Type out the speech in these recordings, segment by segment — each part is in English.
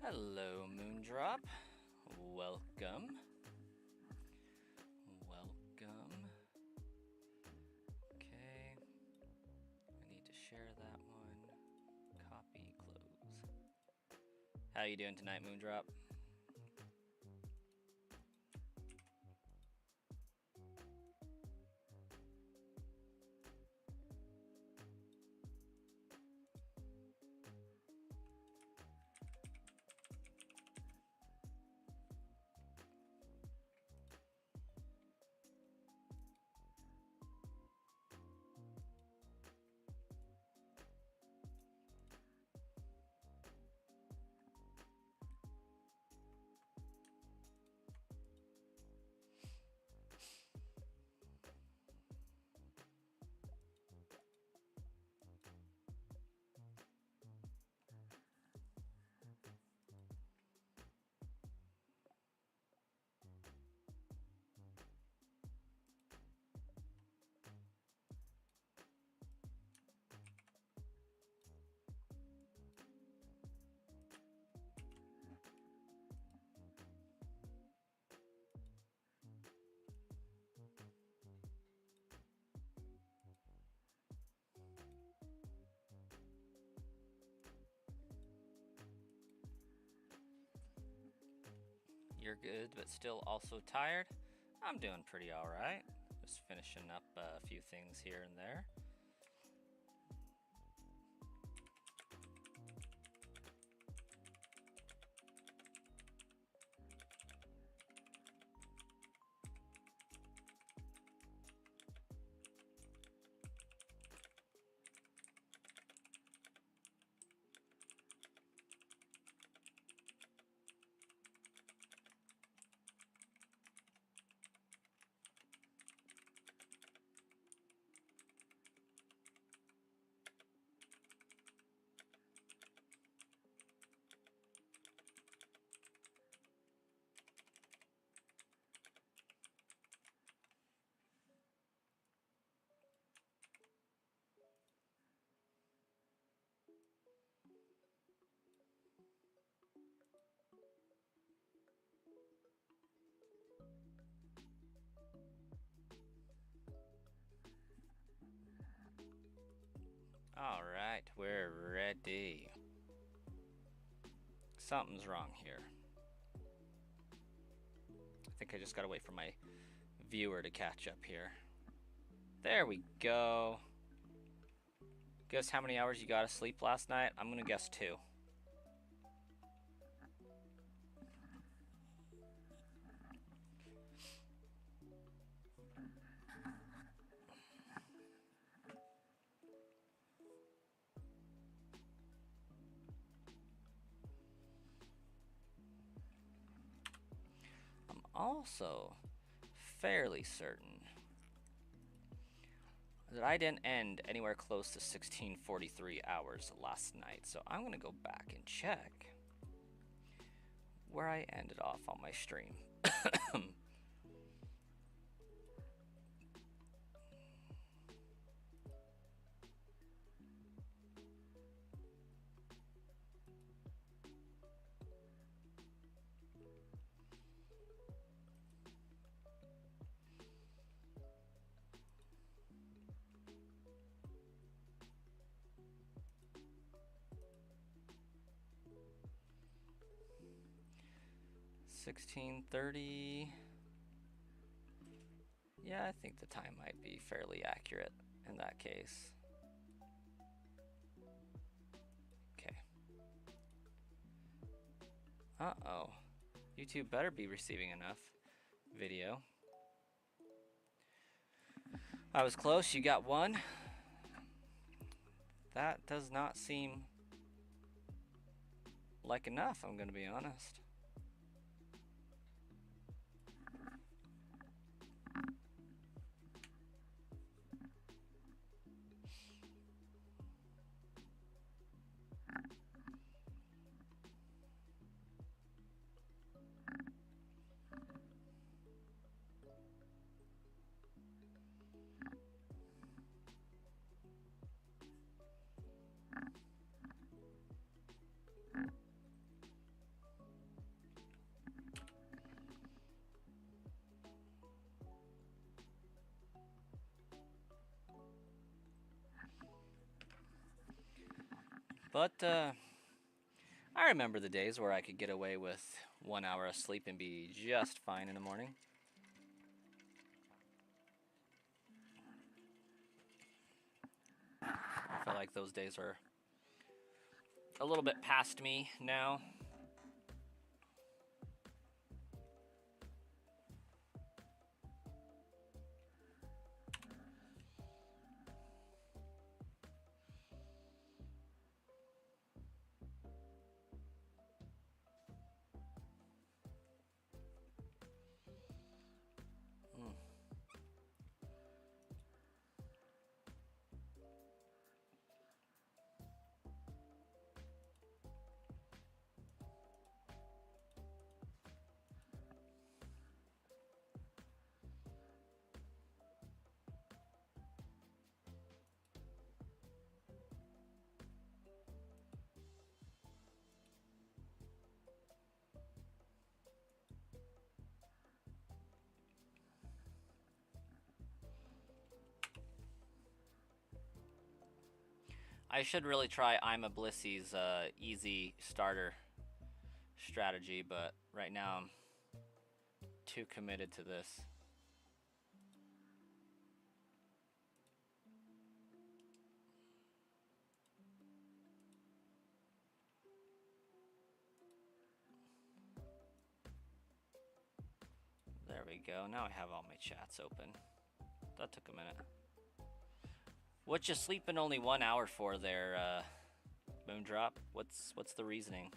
Hello, Moondrop. Welcome. Welcome. Okay. I need to share that one. Copy, close. How you doing tonight, Moondrop? You're good, but still also tired? I'm doing pretty alright. Just finishing up a few things here and there. Alright, we're ready. Something's wrong here. I think I just gotta wait for my viewer to catch up here. There we go. Guess how many hours you got of sleep last night? I'm gonna guess 2. I'm also fairly certain that I didn't end anywhere close to 1643 hours last night, so I'm gonna go back and check where I ended off on my stream. 1630. Yeah, I think the time might be fairly accurate in that case. Okay. Uh-oh. YouTube better be receiving enough video. I was close, you got 1. That does not seem like enough, I'm gonna be honest. But I remember the days where I could get away with 1 hour of sleep and be just fine in the morning. I feel like those days are a little bit past me now. I should really try I'm a Blissy's easy starter strategy, but right now I'm too committed to this. There we go. Now I have all my chats open. That took a minute. What you sleeping only 1 hour for there, Moondrop? What's the reasoning?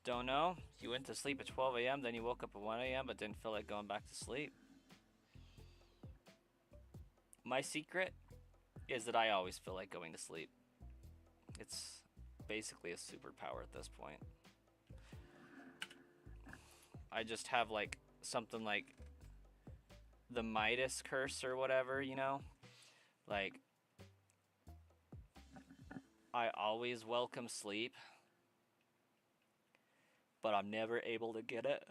Don't know. You went to sleep at 12 a.m., then you woke up at 1 a.m., but didn't feel like going back to sleep. My secret is that I always feel like going to sleep. It's basically a superpower at this point. I just have like something like the Midas curse or whatever, you know? Like, I always welcome sleep, but I'm never able to get it.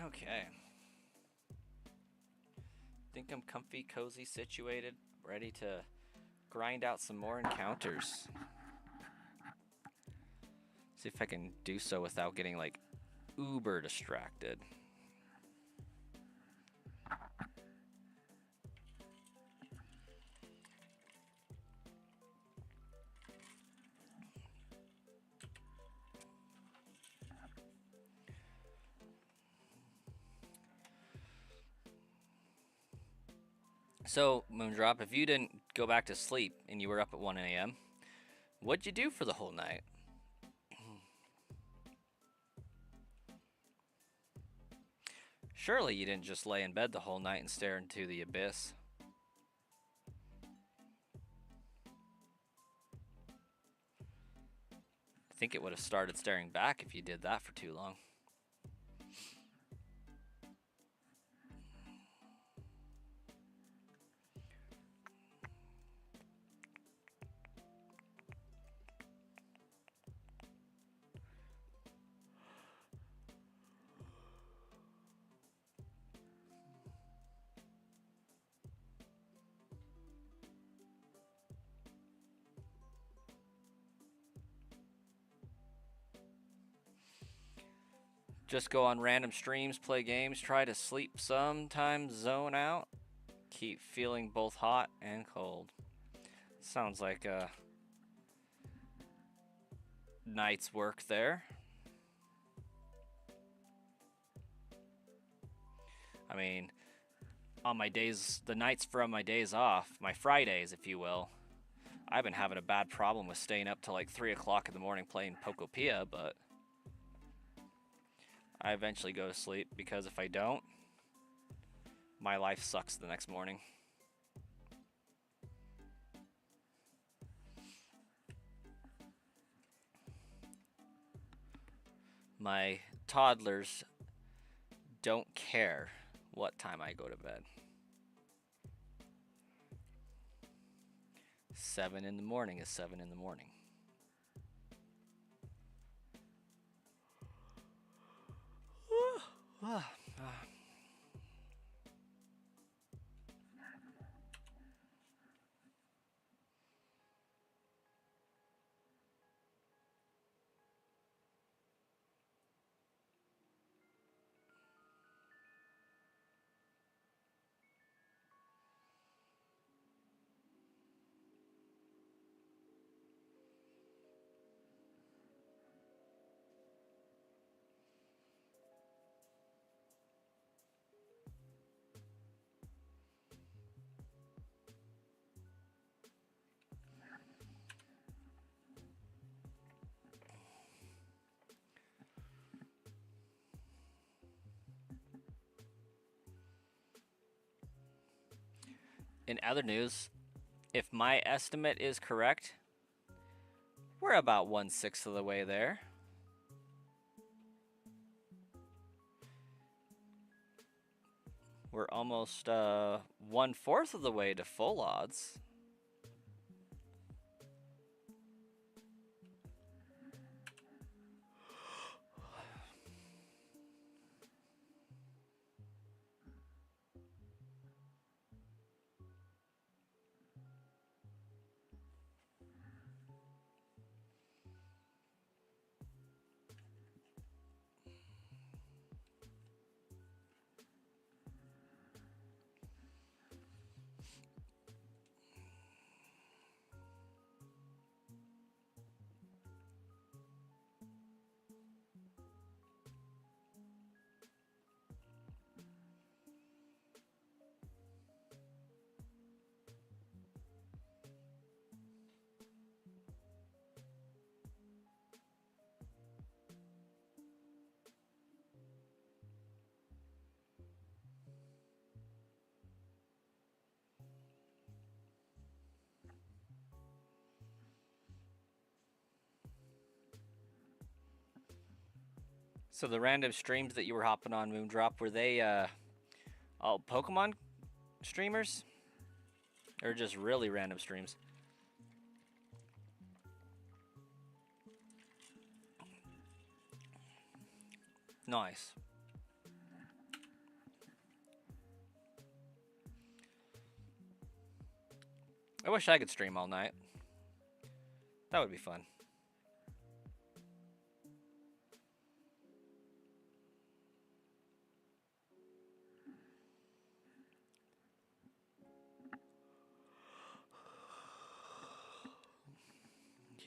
Okay. Think I'm comfy, cozy, situated, ready to grind out some more encounters. See if I can do so without getting like uber distracted. So, Moondrop, if you didn't go back to sleep and you were up at 1 a.m., what'd you do for the whole night? Surely you didn't just lay in bed the whole night and stare into the abyss. I think it would have started staring back if you did that for too long. Just go on random streams, play games, try to sleep, sometimes zone out. Keep feeling both hot and cold. Sounds like a night's work there. I mean, on my days, the nights from my days off, my Fridays, if you will, I've been having a bad problem with staying up till like 3 o'clock in the morning playing Pokopia, but I eventually go to sleep because if I don't, my life sucks the next morning. My toddlers don't care what time I go to bed. 7 in the morning is 7 in the morning. In other news, if my estimate is correct, we're about 1/6 of the way there. We're almost 1/4 of the way to full odds. So the random streams that you were hopping on, Moondrop, were they all Pokemon streamers? Or just really random streams? Nice. I wish I could stream all night. That would be fun.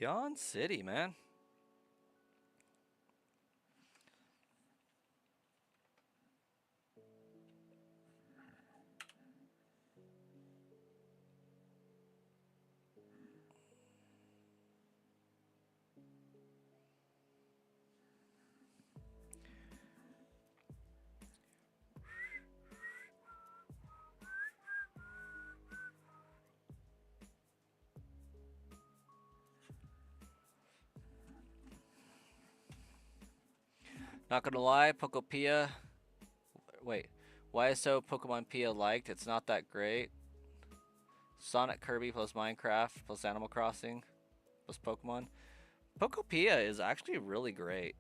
Yawn City, man. Not gonna lie, Pokopia. Wait, why is so Pokemon Pia liked? It's not that great. Sonic Kirby plus Minecraft plus Animal Crossing plus Pokemon. Pokopia is actually really great.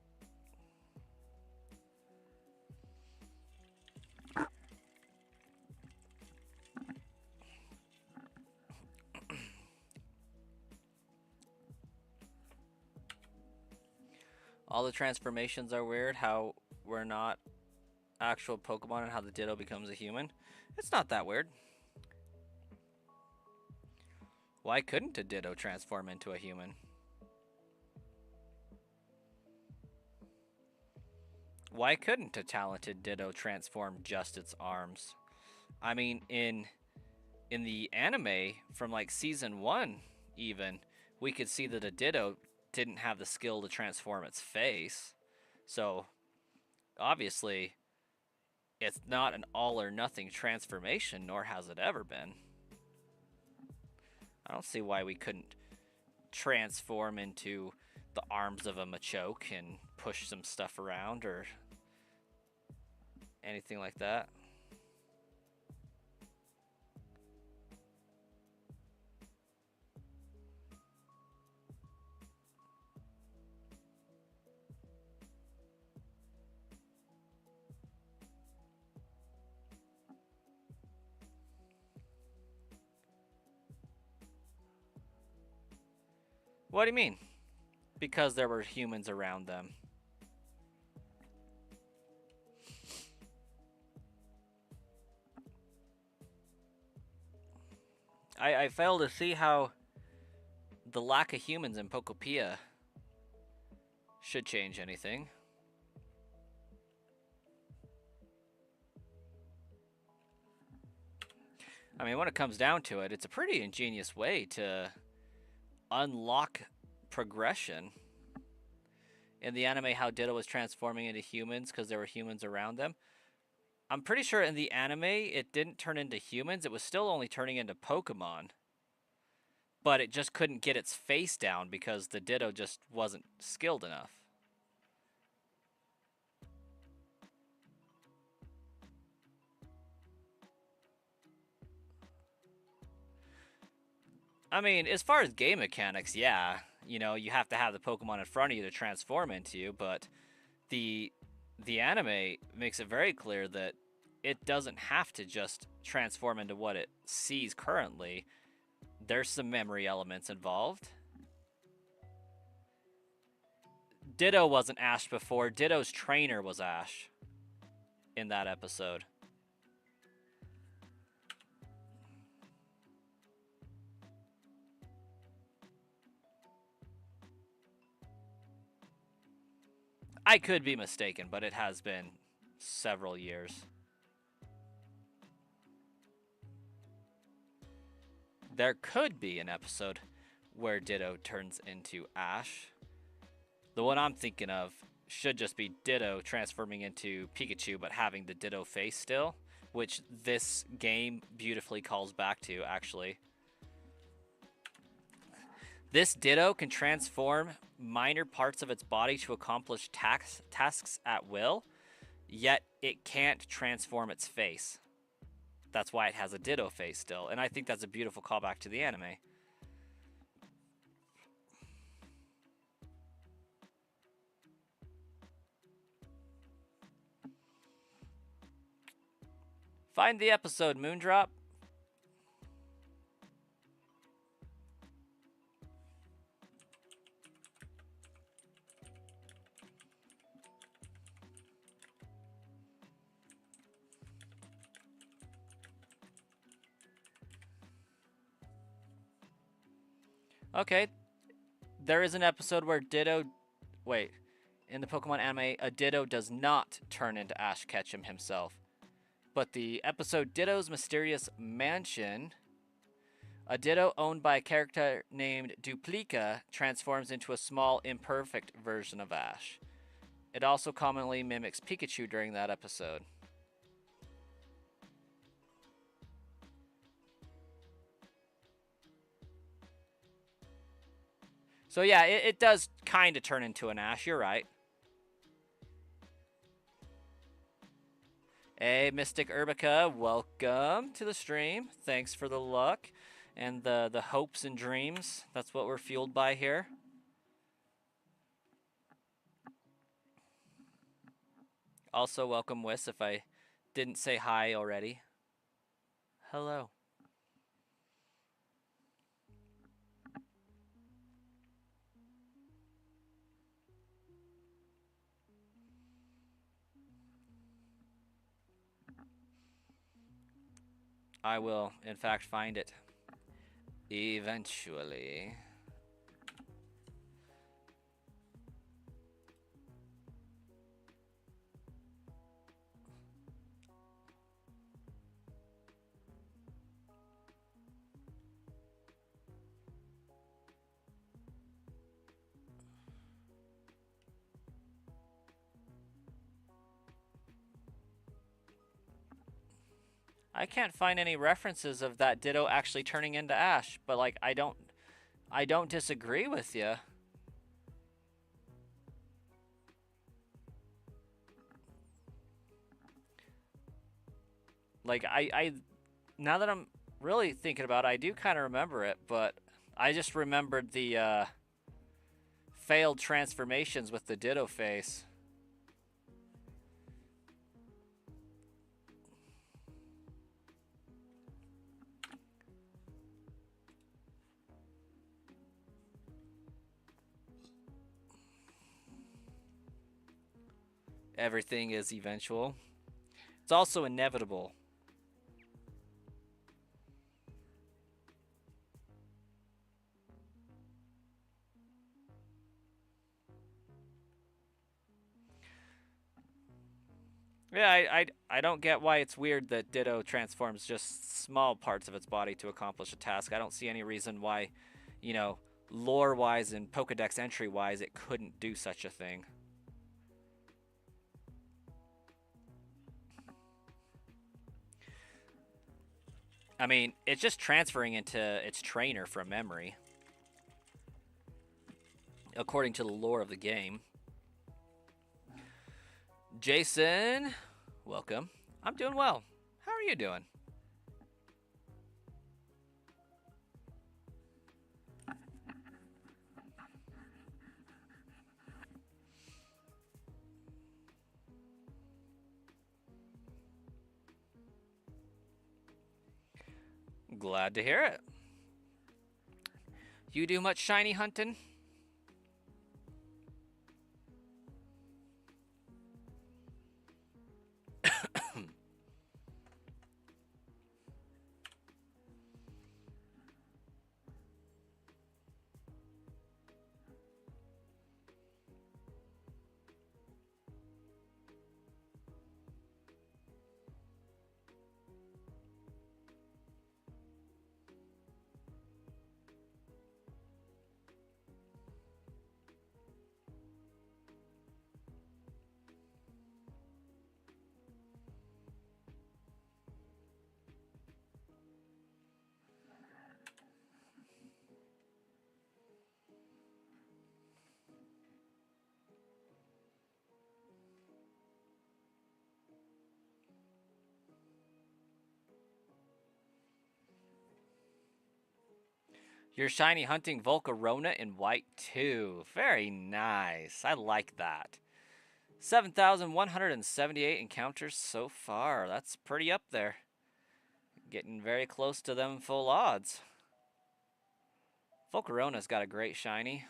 All the transformations are weird. How we're not actual Pokemon and how the Ditto becomes a human. It's not that weird. Why couldn't a Ditto transform into a human? Why couldn't a talented Ditto transform just its arms? I mean, in the anime from like season 1 even, we could see that a Ditto didn't have the skill to transform its face. So, obviously, it's not an all or nothing transformation, nor has it ever been. I don't see why we couldn't transform into the arms of a Machoke and push some stuff around or anything like that. What do you mean? Because there were humans around them. I fail to see how the lack of humans in Pokopia should change anything. I mean, when it comes down to it, it's a pretty ingenious way to unlock progression. In the anime, how Ditto was transforming into humans because there were humans around them. I'm pretty sure in the anime, it didn't turn into humans. It was still only turning into Pokemon. But it just couldn't get its face down because the Ditto just wasn't skilled enough. I mean, as far as game mechanics, yeah. You know, you have to have the Pokemon in front of you to transform into you, but the anime makes it very clear that it doesn't have to just transform into what it sees currently. There's some memory elements involved. Ditto wasn't Ash before. Ditto's trainer was Ash in that episode. I could be mistaken, but it has been several years. There could be an episode where Ditto turns into Ash. The one I'm thinking of should just be Ditto transforming into Pikachu, but having the Ditto face still, which this game beautifully calls back to, actually. This Ditto can transform minor parts of its body to accomplish tasks at will, yet it can't transform its face. That's why it has a Ditto face still, and I think that's a beautiful callback to the anime. Find the episode, Moondrop. Okay, there is an episode where Ditto... Wait, in the Pokemon anime, a Ditto does not turn into Ash Ketchum himself. But the episode Ditto's Mysterious Mansion, a Ditto owned by a character named Duplica transforms into a small, imperfect version of Ash. It also commonly mimics Pikachu during that episode. So yeah, it does kind of turn into an Ash, you're right. Hey, Mystic Urbica, welcome to the stream. Thanks for the luck and the hopes and dreams. That's what we're fueled by here. Also, welcome, Wiss, if I didn't say hi already. Hello. I will, in fact, find it. Eventually. I can't find any references of that Ditto actually turning into Ash, but like I don't disagree with you. Like I now that I'm really thinking about it, I do kind of remember it, but I just remembered the failed transformations with the Ditto face. Everything is eventual. It's also inevitable. Yeah, I don't get why it's weird that Ditto transforms just small parts of its body to accomplish a task. I don't see any reason why, you know, lore-wise and Pokedex entry-wise, it couldn't do such a thing. I mean, it's just transferring into its trainer from memory, according to the lore of the game. Jason, welcome. I'm doing well. How are you doing? Glad to hear it. You do much shiny hunting? You're shiny hunting Volcarona in white too. Very nice. I like that. 7,178 encounters so far. That's pretty up there. Getting very close to them full odds. Volcarona's got a great shiny.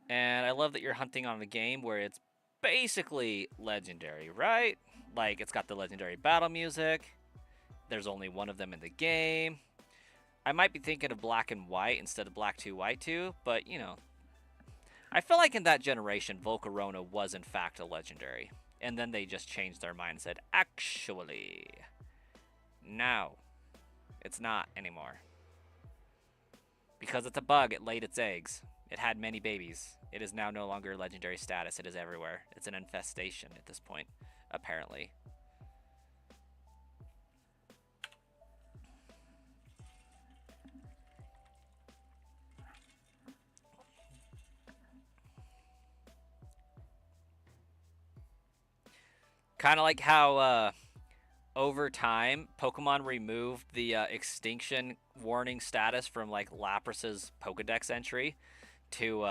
And I love that you're hunting on a game where it's basically legendary, right? Like, it's got the legendary battle music. There's only one of them in the game. I might be thinking of black and white instead of black 2, white 2, but, you know. I feel like in that generation, Volcarona was in fact a legendary. And then they just changed their mind and said, actually, no, it's not anymore. Because it's a bug, it laid its eggs. It had many babies. It is now no longer legendary status. It is everywhere. It's an infestation at this point, apparently. Kind of like how over time, Pokemon removed the extinction warning status from like Lapras's Pokedex entry to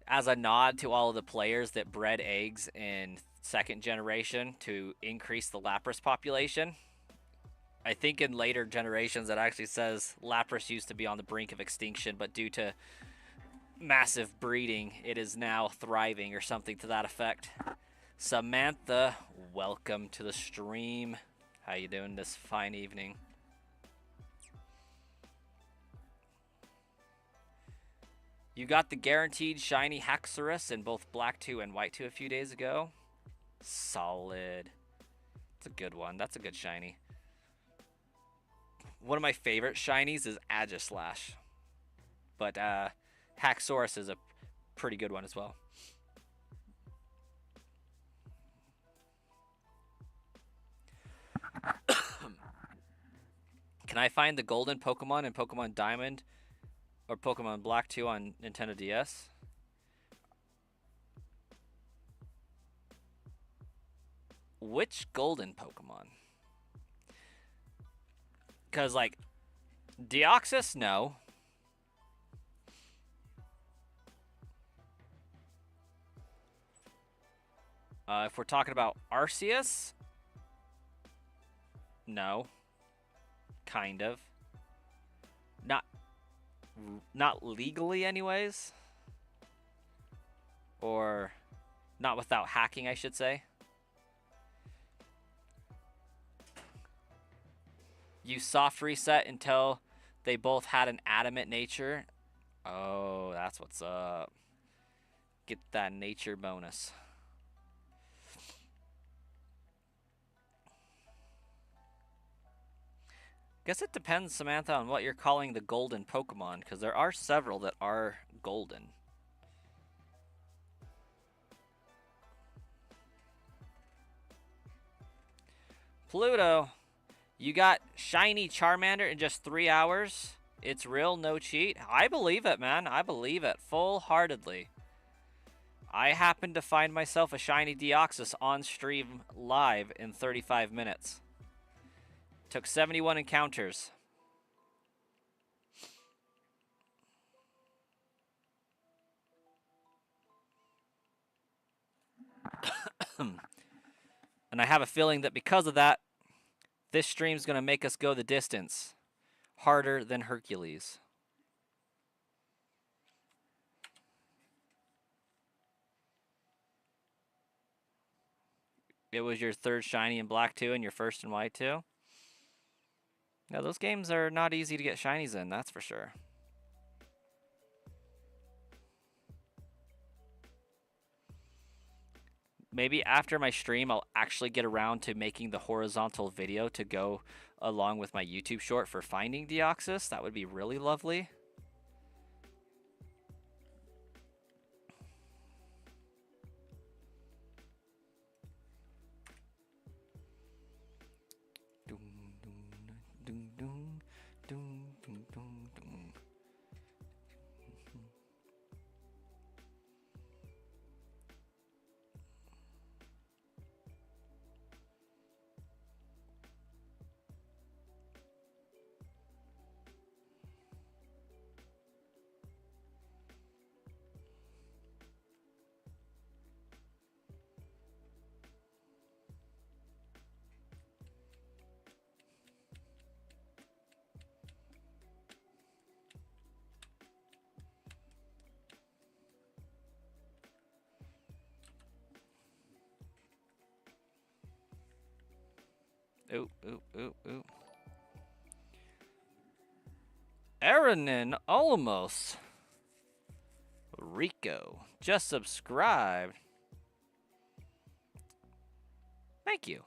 as a nod to all of the players that bred eggs in second generation to increase the Lapras population. I think in later generations it actually says Lapras used to be on the brink of extinction, but due to massive breeding, it is now thriving or something to that effect. Samantha, welcome to the stream. How you doing this fine evening? You got the guaranteed shiny Haxorus in both black 2 and white 2 a few days ago. Solid. It's a good one. That's a good shiny. One of my favorite shinies is Aegislash. But Haxorus is a pretty good one as well. Can I find the golden Pokemon in Pokemon Diamond or Pokemon Black 2 on Nintendo DS? Which golden Pokemon? Because, like, Deoxys, no. If we're talking about Arceus, no. Kind of. Not legally, anyways. Or not without hacking, I should say. You soft reset until they both had an adamant nature. Oh, that's what's up. Get that nature bonus. Guess it depends, Samantha, on what you're calling the golden Pokemon, because there are several that are golden. Pluto, you got shiny Charmander in just 3 hours? It's real, no cheat? I believe it, man. I believe it full-heartedly. I happened to find myself a shiny Deoxys on stream live in 35 minutes. Took 71 encounters. And I have a feeling that because of that, this stream's going to make us go the distance. Harder than Hercules. It was your third shiny in Black 2 and your first in White 2? Yeah, those games are not easy to get shinies in, that's for sure. Maybe after my stream, I'll actually get around to making the horizontal video to go along with my YouTube short for finding Deoxys. That would be really lovely. Ooh, ooh, ooh, ooh. Aranin Olmos. Rico. Just subscribed. Thank you.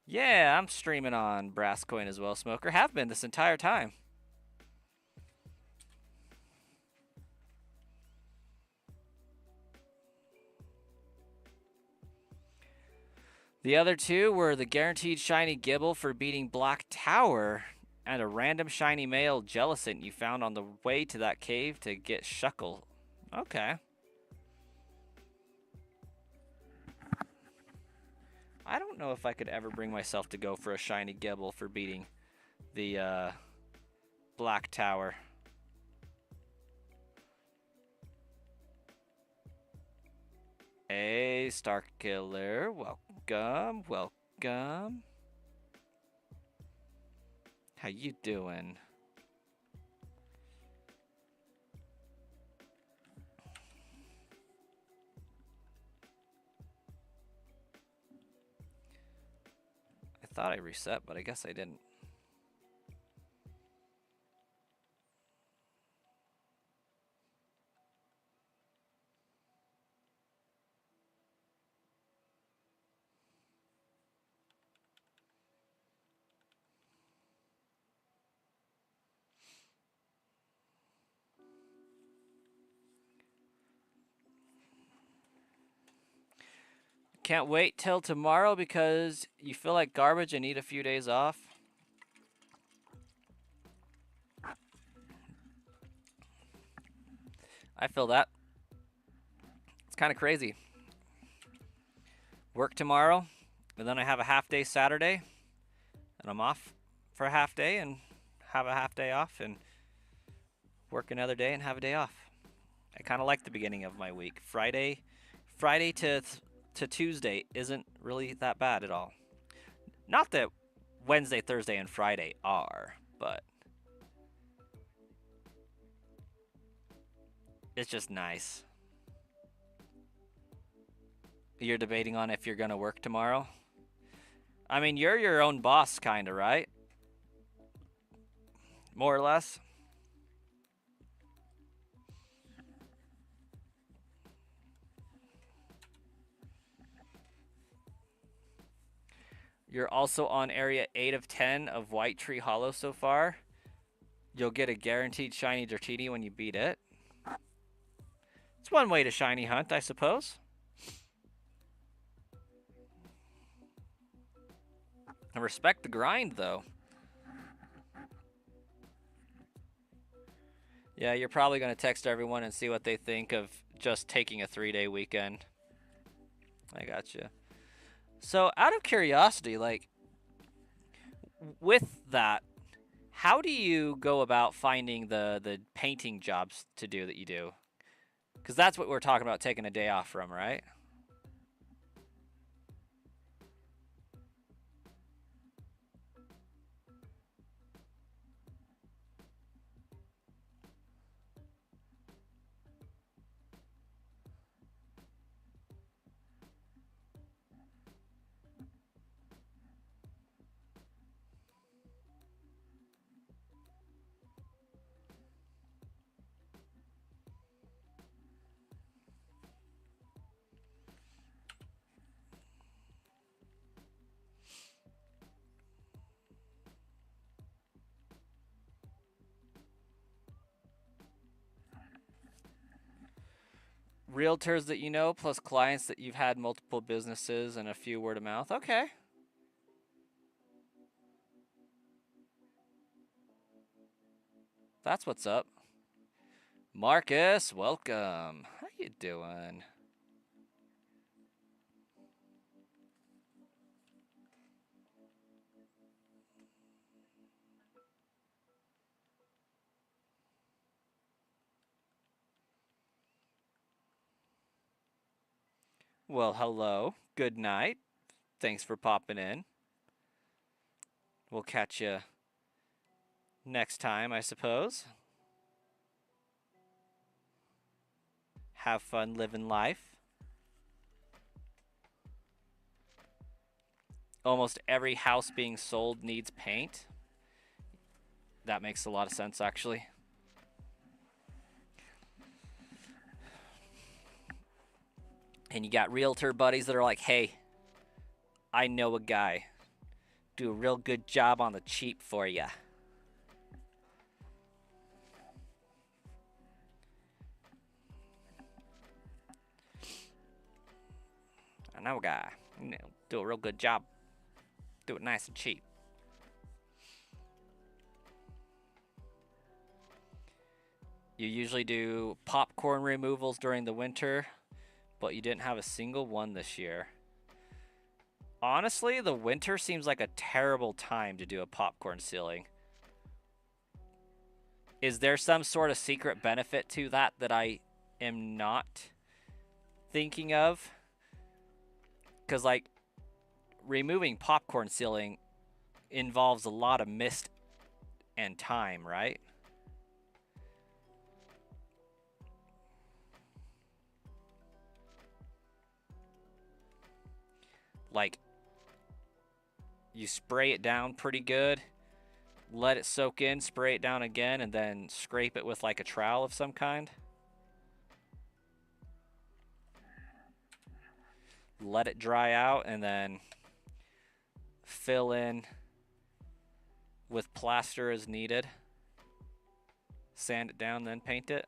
Yeah, I'm streaming on Brasscoin as well, Smoker. Have been this entire time. The other two were the guaranteed shiny Gibble for beating Black Tower and a random shiny male Jellicent you found on the way to that cave to get Shuckle. Okay. I don't know if I could ever bring myself to go for a shiny Gibble for beating the Black Tower. Hey, Starkiller, welcome, welcome. How you doing? I thought I reset, but I guess I didn't. Can't wait till tomorrow because you feel like garbage and need a few days off. I feel that. It's kind of crazy. Work tomorrow, and then I have a half day Saturday, and I'm off for a half day and have a half day off, and work another day and have a day off. I kind of like the beginning of my week. Friday to Tuesday isn't really that bad at all. Not that Wednesday, Thursday, and Friday are, but it's just nice. You're debating on if you're going to work tomorrow? I mean, you're your own boss, kind of, right? More or less. You're also on area 8 of 10 of White Tree Hollow so far. You'll get a guaranteed shiny Dratini when you beat it. It's one way to shiny hunt, I suppose. I respect the grind, though. Yeah, you're probably going to text everyone and see what they think of just taking a 3-day weekend. I gotcha. So, out of curiosity, like, with that, how do you go about finding the painting jobs to do that you do? Because that's what we're talking about taking a day off from, right? Realtors that you know, plus clients that you've had multiple businesses and a few word of mouth. Okay. That's what's up. Marcus, welcome. How you doing? Well, hello. Good night. Thanks for popping in. We'll catch you next time, I suppose. Have fun living life. Almost every house being sold needs paint. That makes a lot of sense, actually. And you got realtor buddies that are like, hey, I know a guy. Do a real good job on the cheap for you. I know a guy. Do a real good job. Do it nice and cheap. You usually do popcorn removals during the winter, but you didn't have a single one this year. Honestly, the winter seems like a terrible time to do a popcorn sealing. Is there some sort of secret benefit to that that I am not thinking of? Because, like, removing popcorn sealing involves a lot of mist and time, right? Like, you spray it down pretty good, let it soak in, spray it down again, and then scrape it with like a trowel of some kind. Let it dry out and then fill in with plaster as needed. Sand it down, then paint it.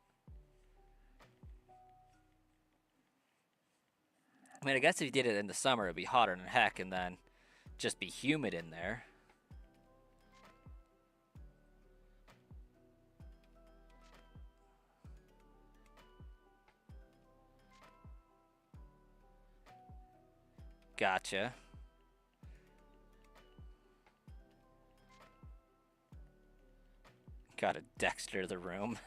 I mean, I guess if you did it in the summer, it'd be hotter than heck, and then just be humid in there. Gotcha. Gotta Dexter the room.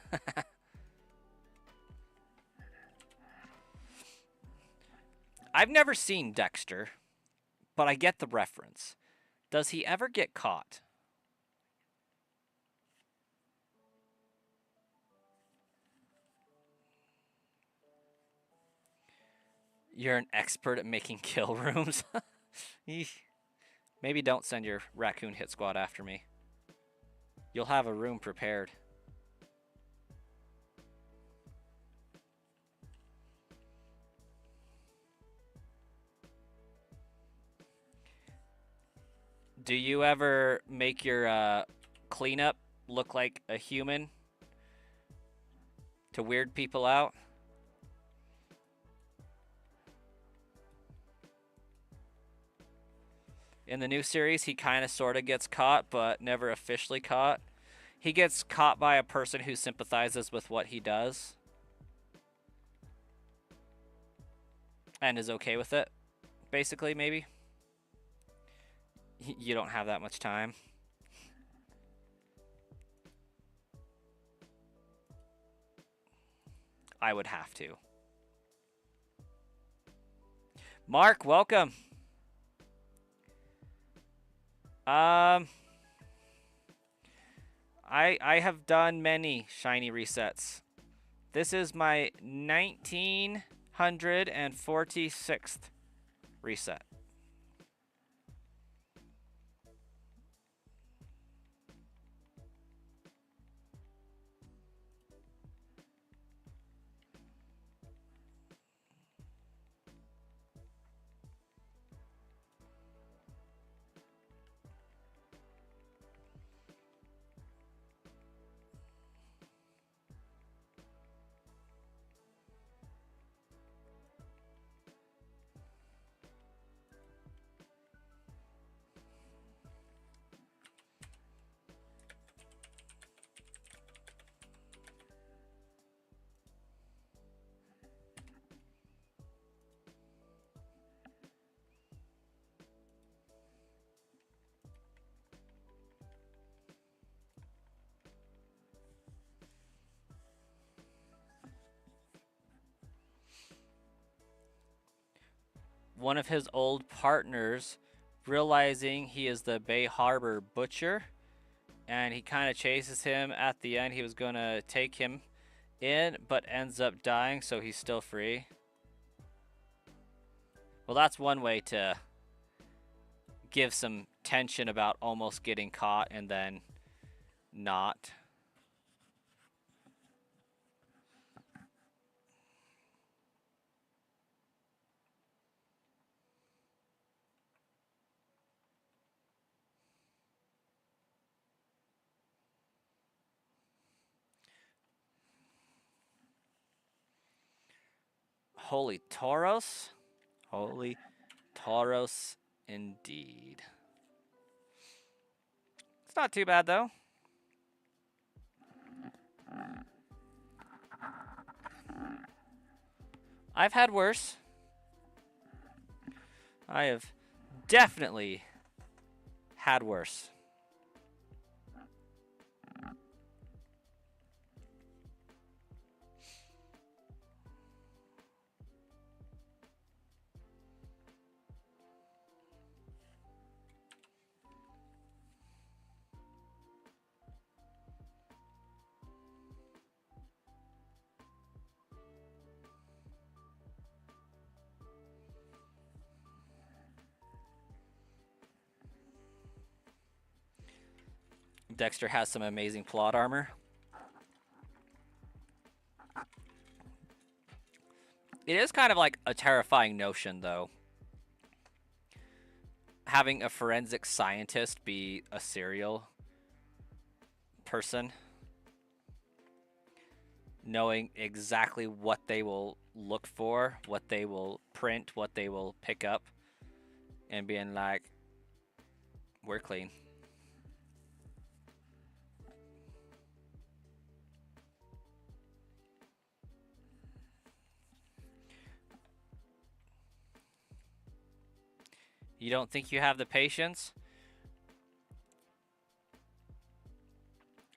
I've never seen Dexter, but I get the reference. Does he ever get caught? You're an expert at making kill rooms. Maybe don't send your raccoon hit squad after me. You'll have a room prepared. Do you ever make your cleanup look like a human to weird people out? In the new series, he kind of sort of gets caught, but never officially caught. He gets caught by a person who sympathizes with what he does and is okay with it, basically, maybe. You don't have that much time. I would have to. Mark, welcome. I have done many shiny resets. This is my 1946th reset. One of his old partners, realizing he is the Bay Harbor Butcher, and he kind of chases him. At the end, he was going to take him in, but ends up dying, so he's still free. Well, that's one way to give some tension about almost getting caught and then not. Holy Tauros? Holy Tauros indeed. It's not too bad, though. I've had worse. I have definitely had worse. Dexter has some amazing plot armor. It is kind of like a terrifying notion, though. Having a forensic scientist be a serial person. knowing exactly what they will look for, what they will print, what they will pick up, and being like, we're clean. You don't think you have the patience?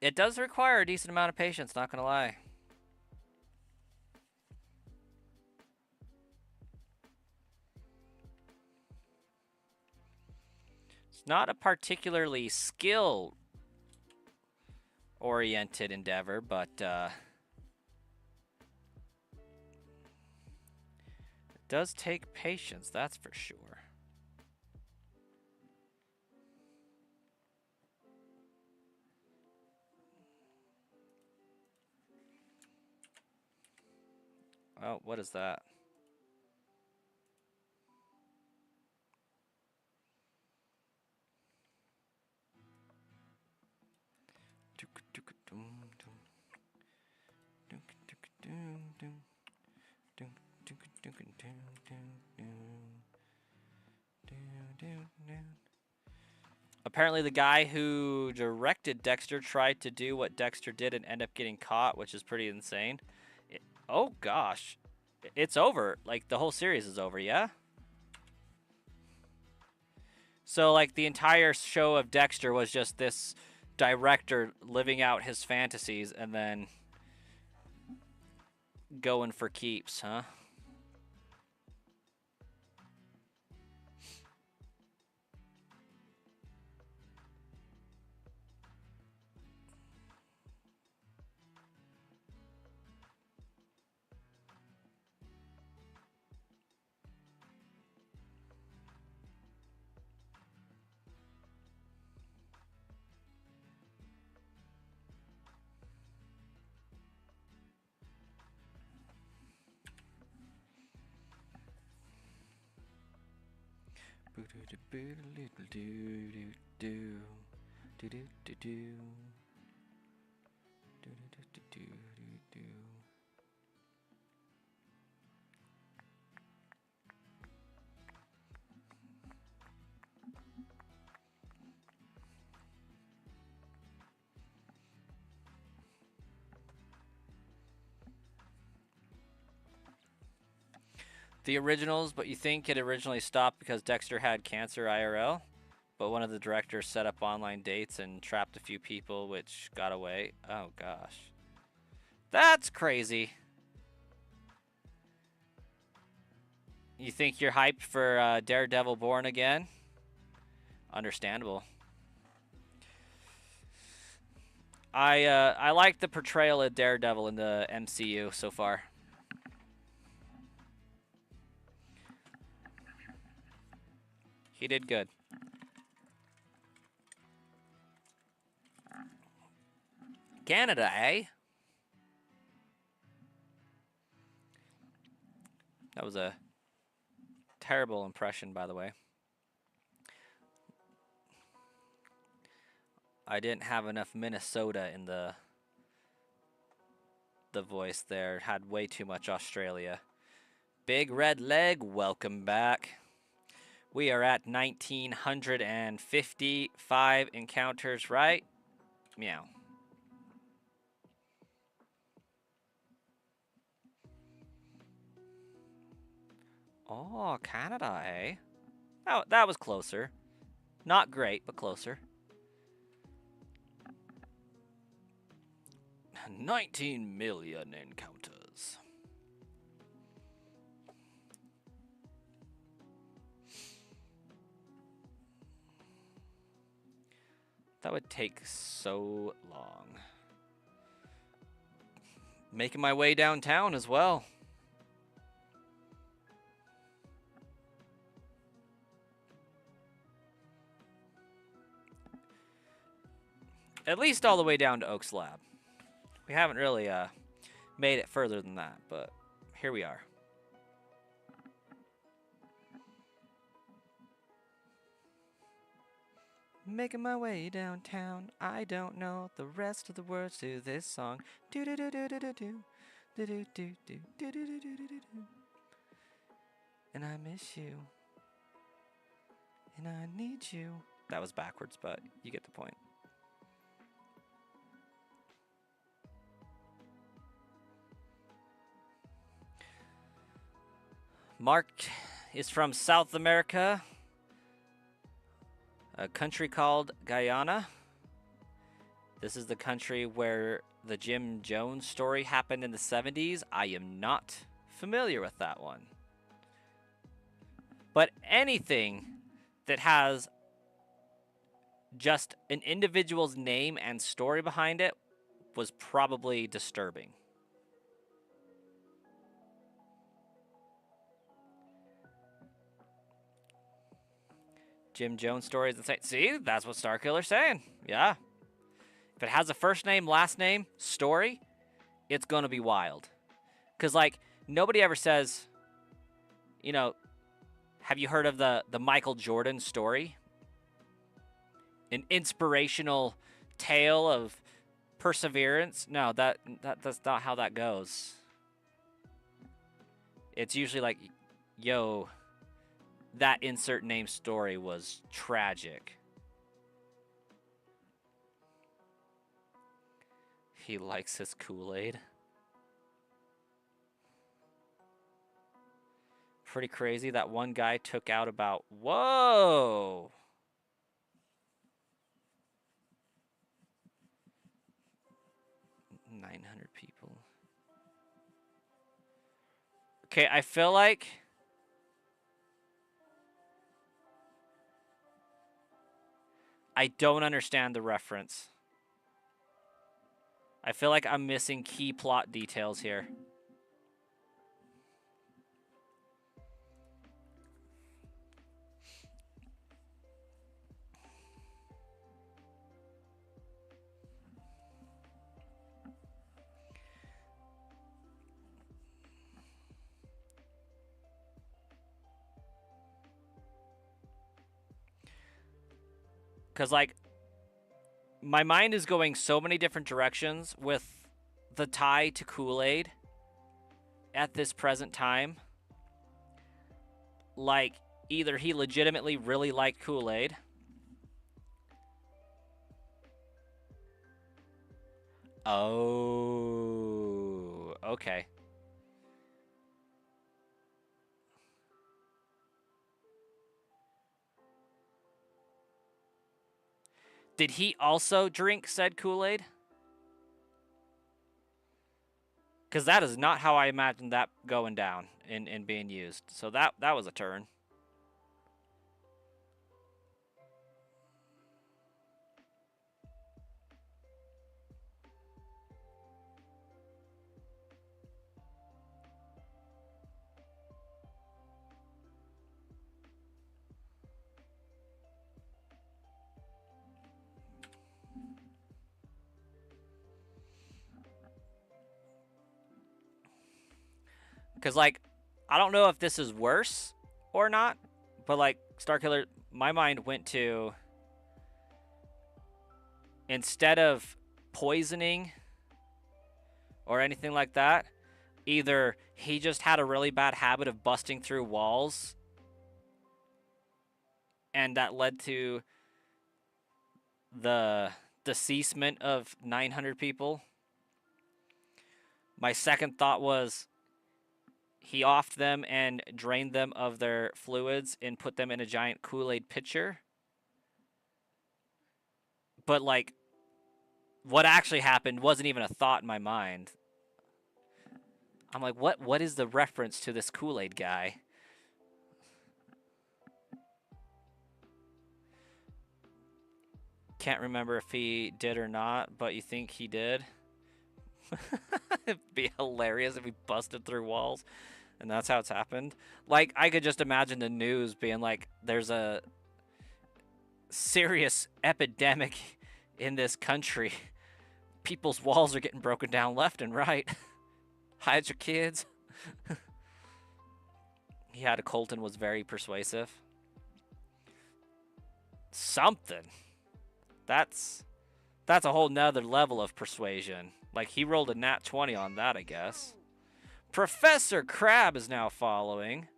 It does require a decent amount of patience, not gonna lie. It's not a particularly skill oriented endeavor, but it does take patience, that's for sure. Oh, what is that? Apparently the guy who directed Dexter tried to do what Dexter did and end up getting caught, which is pretty insane. Oh gosh. It's over. Like the whole series is over, yeah? So like the entire show of Dexter was just this director living out his fantasies and then going for keeps, huh? The originals, but you think it originally stopped because Dexter had cancer IRL, but one of the directors set up online dates and trapped a few people, which got away. Oh gosh. That's crazy. You think you're hyped for Daredevil Born Again? Understandable. I like the portrayal of Daredevil in the MCU so far. He did good. Canada, eh? That was a terrible impression, by the way. I didn't have enough Minnesota in the voice there. Had way too much Australia. Big Red Leg, welcome back. We are at 1,955 encounters, right? Meow. Oh, Canada, eh? That was closer. Not great, but closer. 19 million encounters. That would take so long. Making my way downtown as well. At least all the way down to Oaks Lab. We haven't really made it further than that, but here we are. Making my way downtown. I don't know the rest of the words to this song. Do do do do do do do. And I miss you. And I need you. That was backwards, but you get the point. Mark is from South America, a country called Guyana. This is the country where the Jim Jones story happened in the 70s. I am not familiar with that one. But anything that has just an individual's name and story behind it was probably disturbing. Jim Jones story is insane. See, that's what Starkiller's saying. Yeah. If it has a first name, last name, story, it's going to be wild. Because, like, nobody ever says, you know, have you heard of the Michael Jordan story? An inspirational tale of perseverance? No, that's not how that goes. It's usually like, yo, that insert name story was tragic. He likes his Kool-Aid. Pretty crazy. That one guy took out about, whoa! $900 people. Okay, I feel like I don't understand the reference. I feel like I'm missing key plot details here. Because, like, my mind is going so many different directions with the tie to Kool-Aid at this present time. Like, either he legitimately really liked Kool-Aid, oh, okay. Did he also drink said Kool-Aid? Because that is not how I imagined that going down and being used. So that was a turn. Because, like, I don't know if this is worse or not, but, like, Starkiller, my mind went to, instead of poisoning or anything like that, either he just had a really bad habit of busting through walls, and that led to the deceasement of 900 people. My second thought was he offed them and drained them of their fluids and put them in a giant Kool-Aid pitcher. But, like, what actually happened wasn't even a thought in my mind. I'm like, what is the reference to this Kool-Aid guy? Can't remember if he did or not, but you think he did? It'd be hilarious if he busted through walls. And that's how it's happened. Like, I could just imagine the news being like, there's a serious epidemic in this country. People's walls are getting broken down left and right. Hide your kids. Yeah, Colton was very persuasive. Something. That's a whole nother level of persuasion. Like, he rolled a nat 20 on that, I guess. Professor Crab is now following.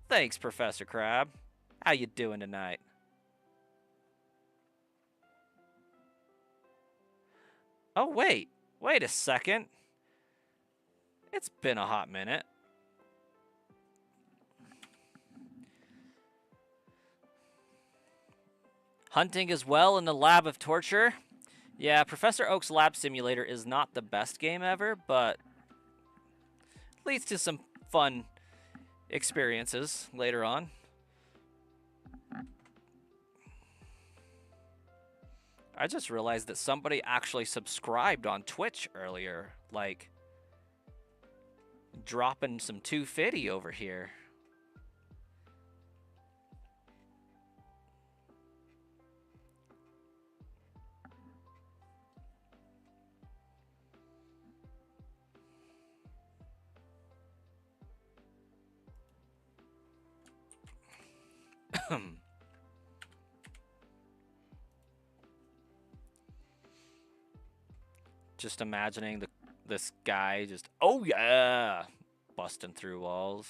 Thanks, Professor Crab. How you doing tonight? Oh, wait. Wait a second. It's been a hot minute. Hunting as well in the Lab of Torture. Yeah, Professor Oak's Lab Simulator is not the best game ever, but leads to some fun experiences later on. I just realized that somebody actually subscribed on Twitch earlier, like dropping some 250 over here. Just imagining this guy just, oh yeah, busting through walls.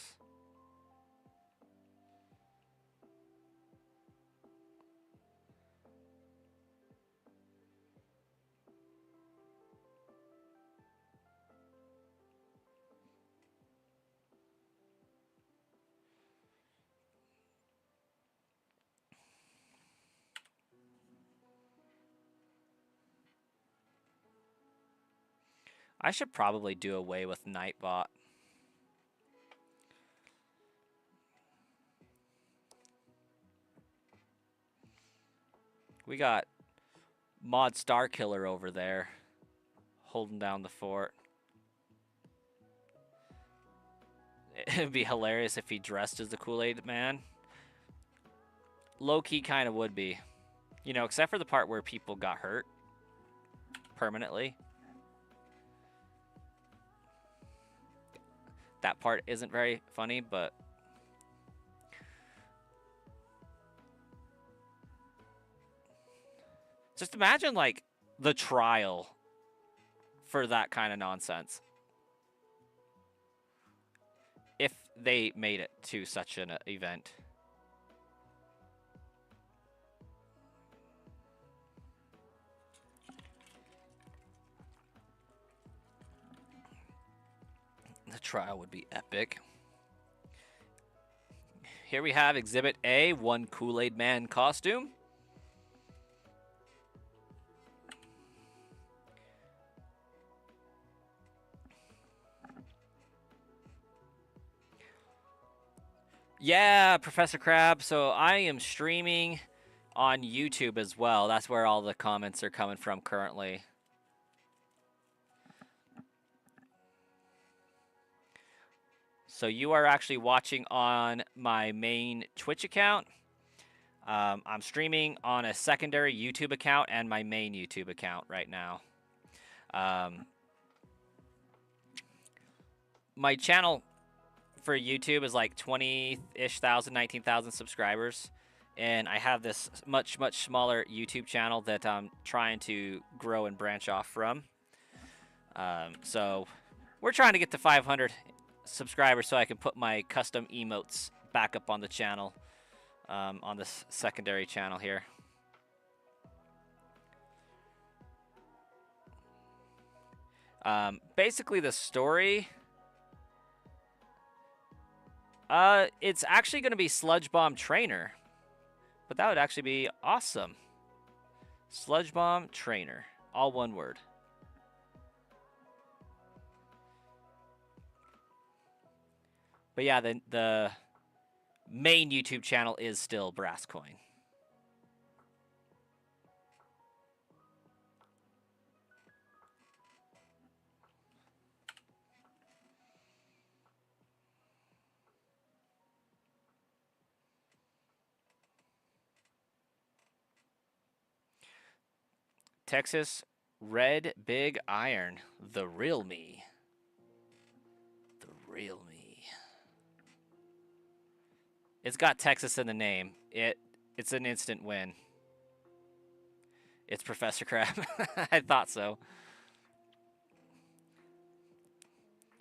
I should probably do away with Nightbot. We got Mod Starkiller over there holding down the fort. It'd be hilarious if he dressed as the Kool-Aid Man. Low-key kind of would be. You know, except for the part where people got hurt permanently. That part isn't very funny, but just imagine, like, the trial for that kind of nonsense. If they made it to such an event. The trial would be epic. Here we have Exhibit A, one Kool-Aid Man costume. Yeah, Professor Crab. So I am streaming on YouTube as well. That's where all the comments are coming from currently. So you are actually watching on my main Twitch account. I'm streaming on a secondary YouTube account and my main YouTube account right now. My channel for YouTube is like 20-ish thousand, 19,000 subscribers. And I have this much, much smaller YouTube channel that I'm trying to grow and branch off from. So we're trying to get to 500 subscribers so I can put my custom emotes back up on the channel, on this secondary channel here. Basically the story, it's actually going to be Sludge Bomb Trainer, but that would actually be awesome. Sludge Bomb Trainer, all one word. But yeah, the main YouTube channel is still Brass Coin. Texas Red Big Iron, the real me. The real me. It's got Texas in the name. It's an instant win. It's Professor Crab. I thought so.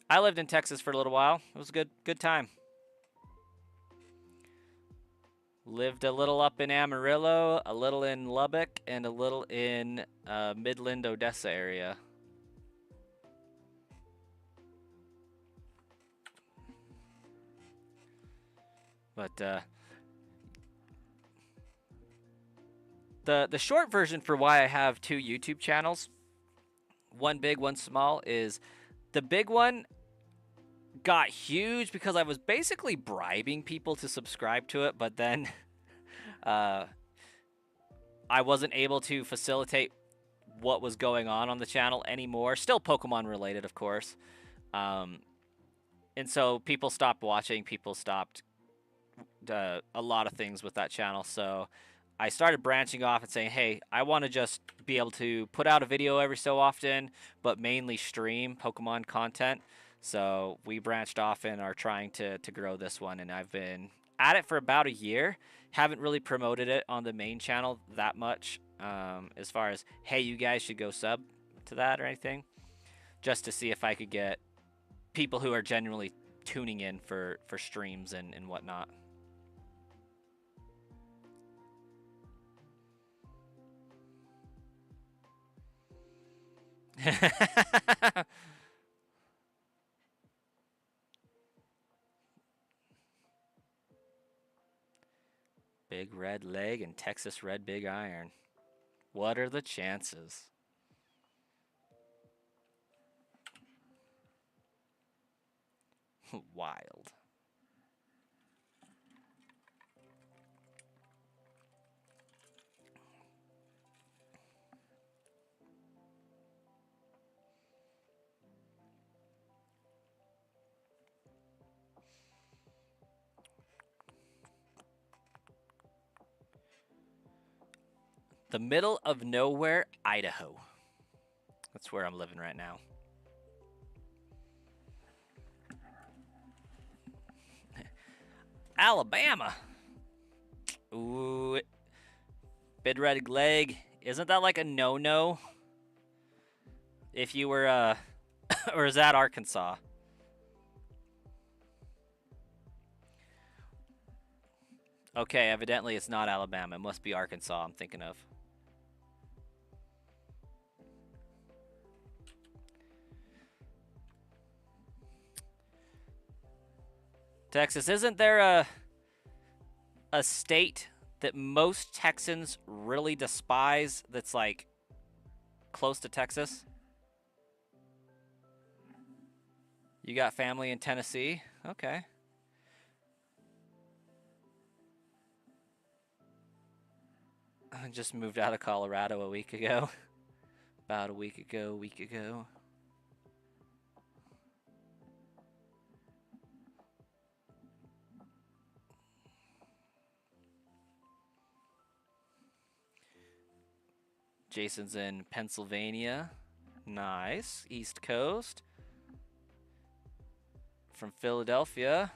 I lived in Texas for a little while. It was a good time. Lived a little up in Amarillo, a little in Lubbock, and a little in Midland, Odessa area. But the short version for why I have 2 YouTube channels, one big, one small, is the big one got huge because I was basically bribing people to subscribe to it, but then I wasn't able to facilitate what was going on the channel anymore. Still Pokemon related, of course. And so people stopped watching. People stopped a lot of things with that channel. So I started branching off and saying, hey, I want to just be able to put out a video every so often, but mainly stream Pokemon content. So we branched off and are trying to grow this one. And I've been at it for about a year. Haven't really promoted it on the main channel that much, as far as, hey, you guys should go sub to that or anything. Just to see if I could get people who are genuinely tuning in for streams and whatnot. Big red leg and Texas red big iron. What are the chances? Wild. The middle of nowhere, Idaho. That's where I'm living right now. Alabama. Ooh. Big red leg. Isn't that like a no-no? If you were, or is that Arkansas? Okay, evidently it's not Alabama. It must be Arkansas I'm thinking of. Texas, isn't there a state that most Texans really despise that's like close to Texas? You got family in Tennessee? Okay. I just moved out of Colorado a week ago. About a week ago. Jason's in Pennsylvania. Nice. East Coast. From Philadelphia.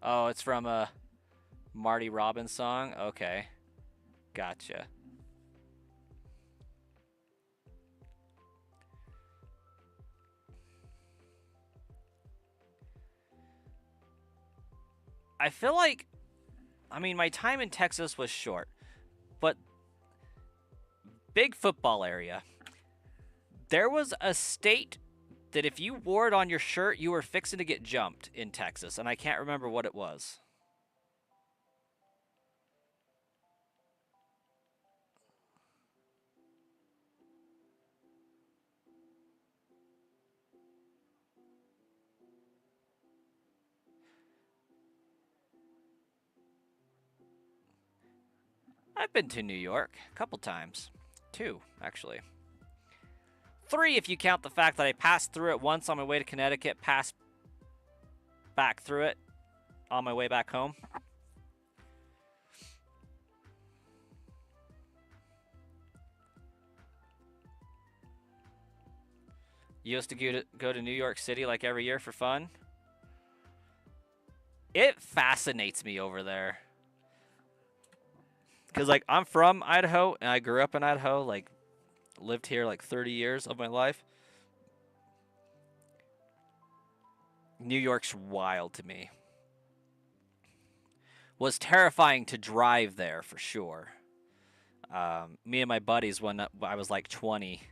Oh, it's from a Marty Robbins song? Okay. Gotcha. I feel like, I mean, my time in Texas was short, but big football area. There was a state that if you wore it on your shirt, you were fixing to get jumped in Texas, and I can't remember what it was. I've been to New York a couple times. 2, actually. 3 if you count the fact that I passed through it once on my way to Connecticut, passed back through it on my way back home. You used to go to New York City like every year for fun? It fascinates me over there. Because, like, I'm from Idaho, and I grew up in Idaho, like, lived here, like, 30 years of my life. New York's wild to me. Was terrifying to drive there for sure. Me and my buddies, when I was like 20,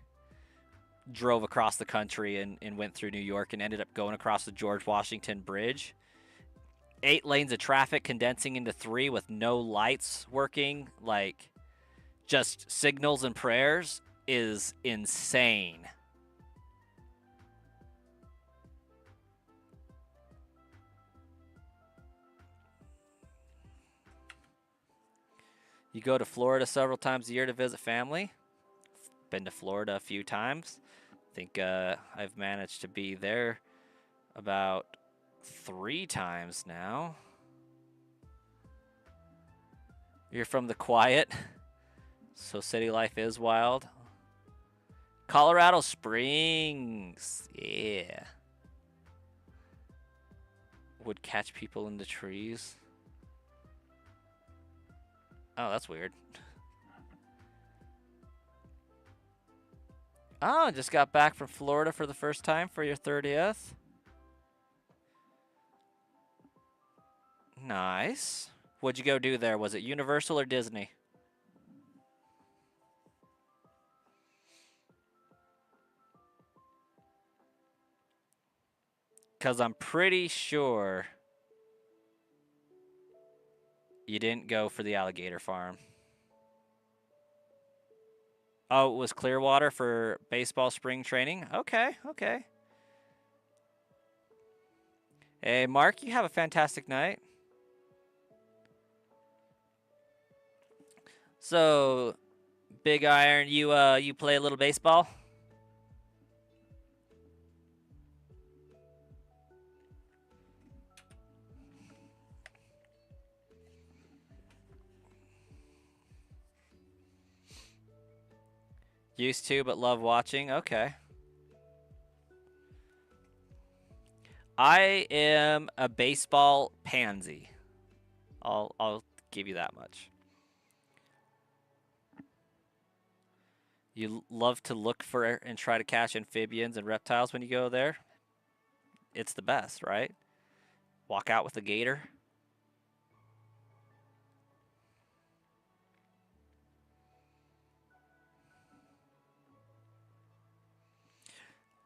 drove across the country and went through New York and ended up going across the George Washington Bridge. 8 lanes of traffic condensing into 3 with no lights working, like just signals and prayers, is insane. You go to Florida several times a year to visit family. Been to Florida a few times. I think I've managed to be there about 3 times now. You're from the quiet, so city life is wild. Colorado Springs, yeah. Would catch people in the trees. Oh, that's weird. Oh, just got back from Florida for the first time for your 30th. Nice. What'd you go do there? Was it Universal or Disney? Because I'm pretty sure you didn't go for the alligator farm. Oh, it was Clearwater for baseball spring training? Okay, okay. Hey, Mark, you have a fantastic night. So, Big Iron, you play a little baseball? Used to, but love watching. Okay. I am a baseball pansy. I'll give you that much. You love to look for and try to catch amphibians and reptiles when you go there? It's the best, right? Walk out with a gator.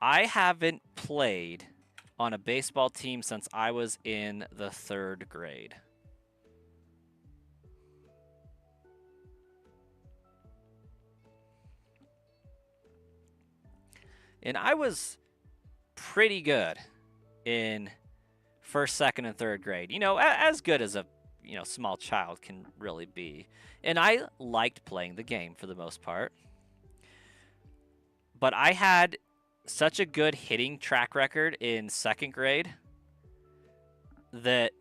I haven't played on a baseball team since I was in the 3rd grade. And I was pretty good in 1st, 2nd, and 3rd grade. You know, as good as a small child can really be. And I liked playing the game for the most part. But I had such a good hitting track record in 2nd grade that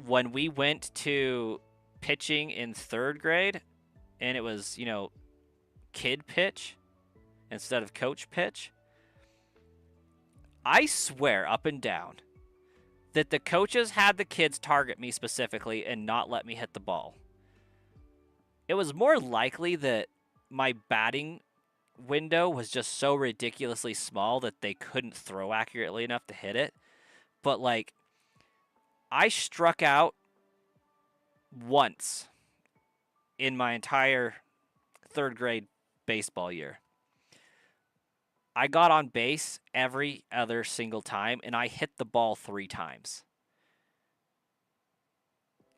when we went to pitching in 3rd grade and it was, kid pitch instead of coach pitch, I swear up and down that the coaches had the kids target me specifically and not let me hit the ball. It was more likely that my batting window was just so ridiculously small that they couldn't throw accurately enough to hit it. But, like, I struck out once in my entire 3rd grade baseball year. I got on base every other single time, and I hit the ball 3 times.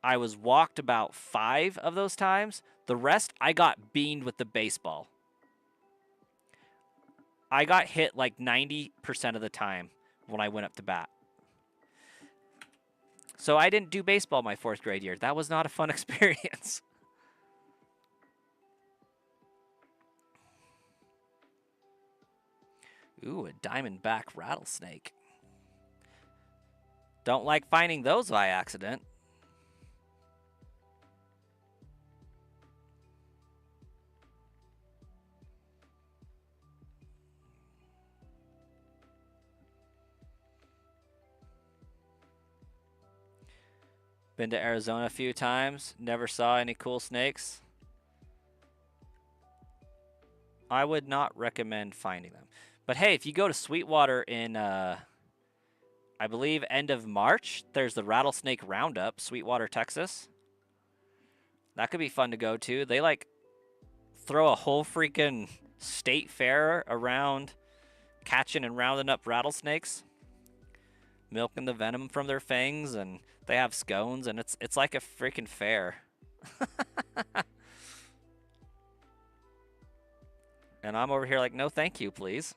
I was walked about 5 of those times. The rest, I got beamed with the baseball. I got hit like 90% of the time when I went up to bat. So I didn't do baseball my 4th grade year. That was not a fun experience. Ooh, a diamondback rattlesnake. Don't like finding those by accident. Been to Arizona a few times. Never saw any cool snakes. I would not recommend finding them. But hey, if you go to Sweetwater in I believe end of March, there's the Rattlesnake Roundup, Sweetwater, Texas. That could be fun to go to. They like throw a whole freaking state fair around catching and rounding up rattlesnakes, milking the venom from their fangs, and they have scones, and it's like a freaking fair. And I'm over here like, no thank you, please.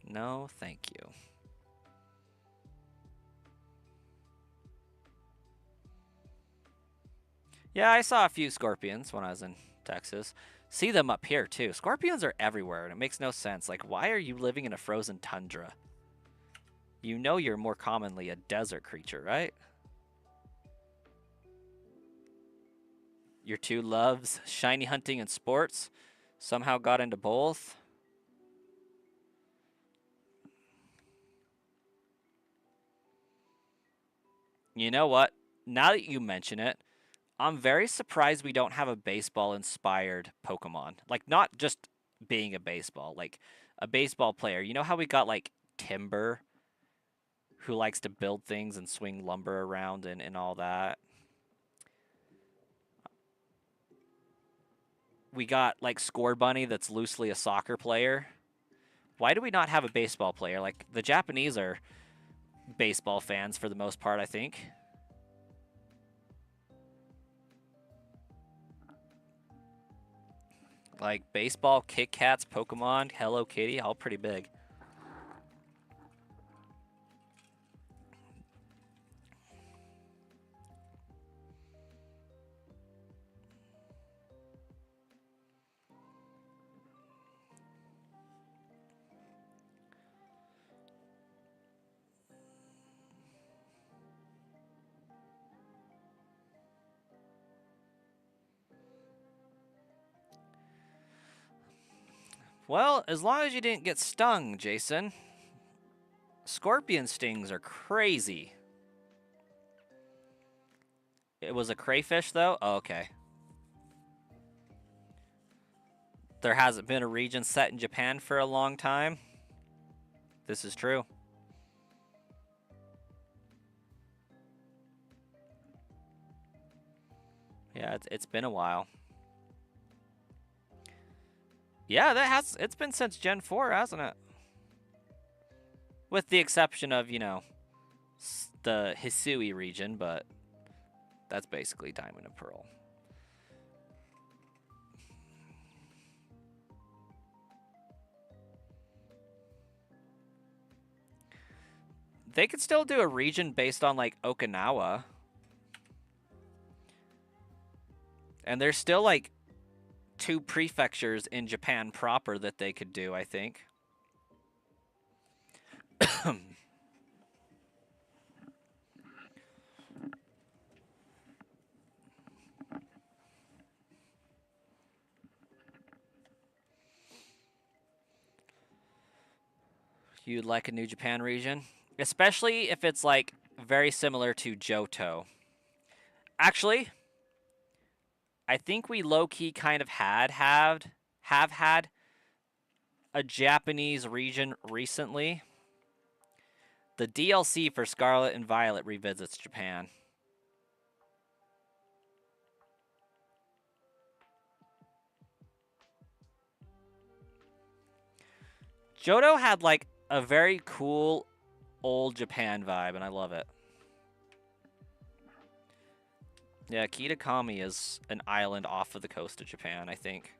No thank you. Yeah, I saw a few scorpions when I was in Texas. See them up here, too. Scorpions are everywhere, and it makes no sense. Like, why are you living in a frozen tundra? You know you're more commonly a desert creature, right? Your two loves, shiny hunting and sports, somehow got into both. You know what? Now that you mention it, I'm very surprised we don't have a baseball-inspired Pokemon. Like, not just being a baseball, like a baseball player. You know how we got, like, Timber, who likes to build things and swing lumber around and all that? We got, like, Score Bunny that's loosely a soccer player. Why do we not have a baseball player? Like, the Japanese are baseball fans for the most part, I think. Like, baseball, Kit Kats, Pokemon, Hello Kitty, all pretty big. Well, as long as you didn't get stung, Jason. Scorpion stings are crazy. It was a crayfish, though? Oh, okay. There hasn't been a region set in Japan for a long time. This is true. Yeah, it's been a while. Yeah, it's been since Gen 4, hasn't it? With the exception of, you know, the Hisui region, but that's basically Diamond and Pearl. They could still do a region based on, like, Okinawa. And there's still, like, 2 prefectures in Japan proper that they could do, I think. You'd like a New Japan region? Especially if it's, like, very similar to Johto. Actually, I think we low-key kind of have had a Japanese region recently. The DLC for Scarlet and Violet revisits Japan. Johto had, like, a very cool old Japan vibe, and I love it. Yeah, Kitakami is an island off of the coast of Japan, I think.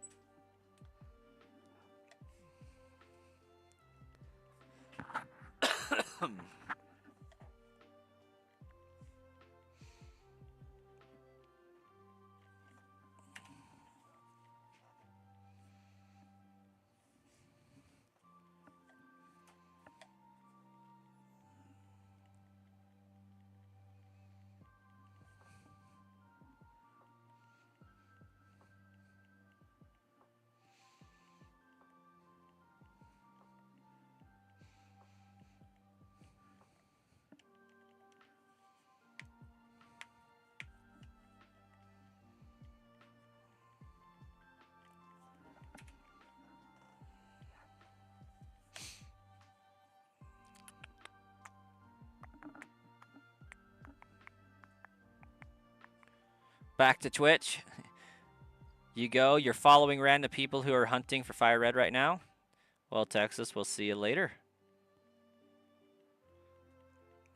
Back to Twitch. You go. You're following random people who are hunting for Fire Red right now. Well, Texas, we'll see you later.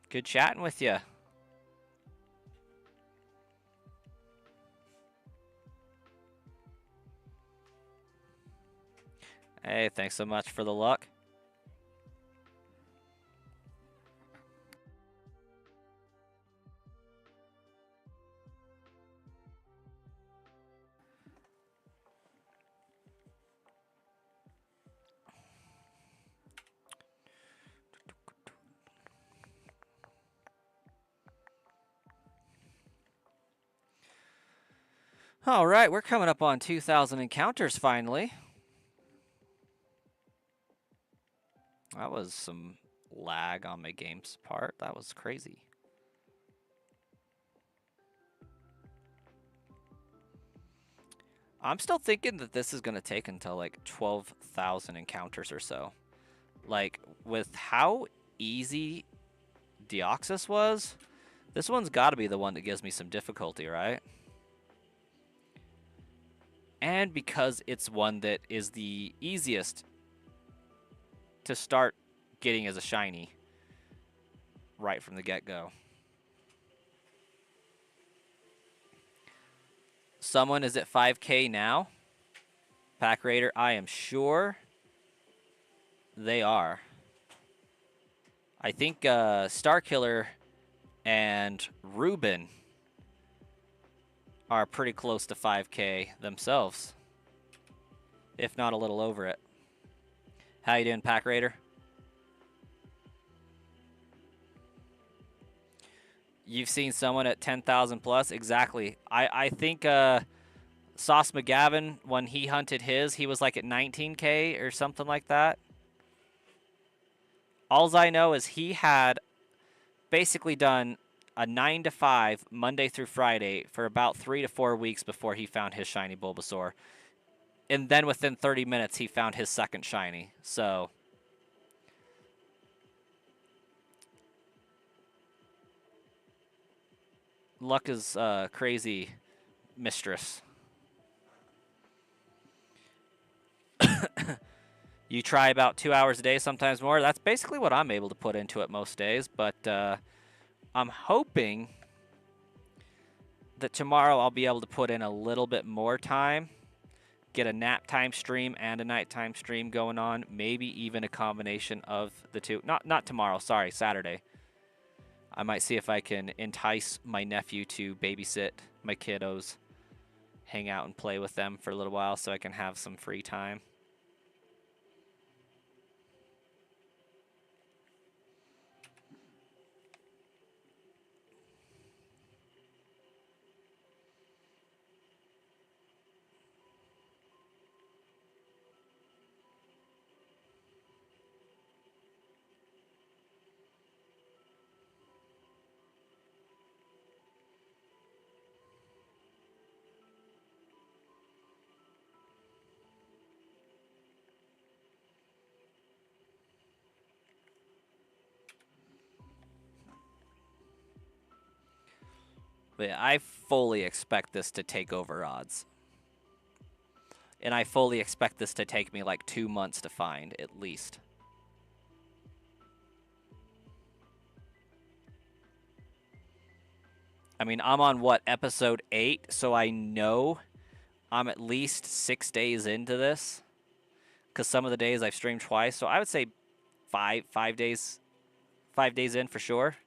Good chatting with you. Hey, thanks so much for the luck. All right, we're coming up on 2,000 encounters finally. That was some lag on my game's part. That was crazy. I'm still thinking that this is going to take until like 12,000 encounters or so. Like, with how easy Deoxys was, this one's got to be the one that gives me some difficulty, right? And because it's one that is the easiest to start getting as a shiny right from the get-go. Someone is at 5K now. Pack Raider, I am sure they are. I think Starkiller and Ruben are pretty close to 5K themselves, if not a little over it. How you doing, Pack Raider? You've seen someone at 10,000 plus? Exactly. I think Sauce McGavin, when he hunted his, he was like at 19K or something like that. Alls I know is he had basically done a 9 to 5 Monday through Friday for about 3 to 4 weeks before he found his shiny Bulbasaur. And then within 30 minutes, he found his second shiny. So luck is crazy mistress. You try about 2 hours a day, sometimes more. That's basically what I'm able to put into it most days. But I'm hoping that tomorrow I'll be able to put in a little bit more time, get a nap time stream and a nighttime stream going on, maybe even a combination of the two. Not tomorrow, sorry, Saturday. I might see if I can entice my nephew to babysit my kiddos, hang out and play with them for a little while so I can have some free time. But yeah, I fully expect this to take over odds. And I fully expect this to take me like 2 months to find, at least. I mean, I'm on, what, episode 8? So I know I'm at least 6 days into this. Because some of the days I've streamed twice. So I would say 5 days in for sure.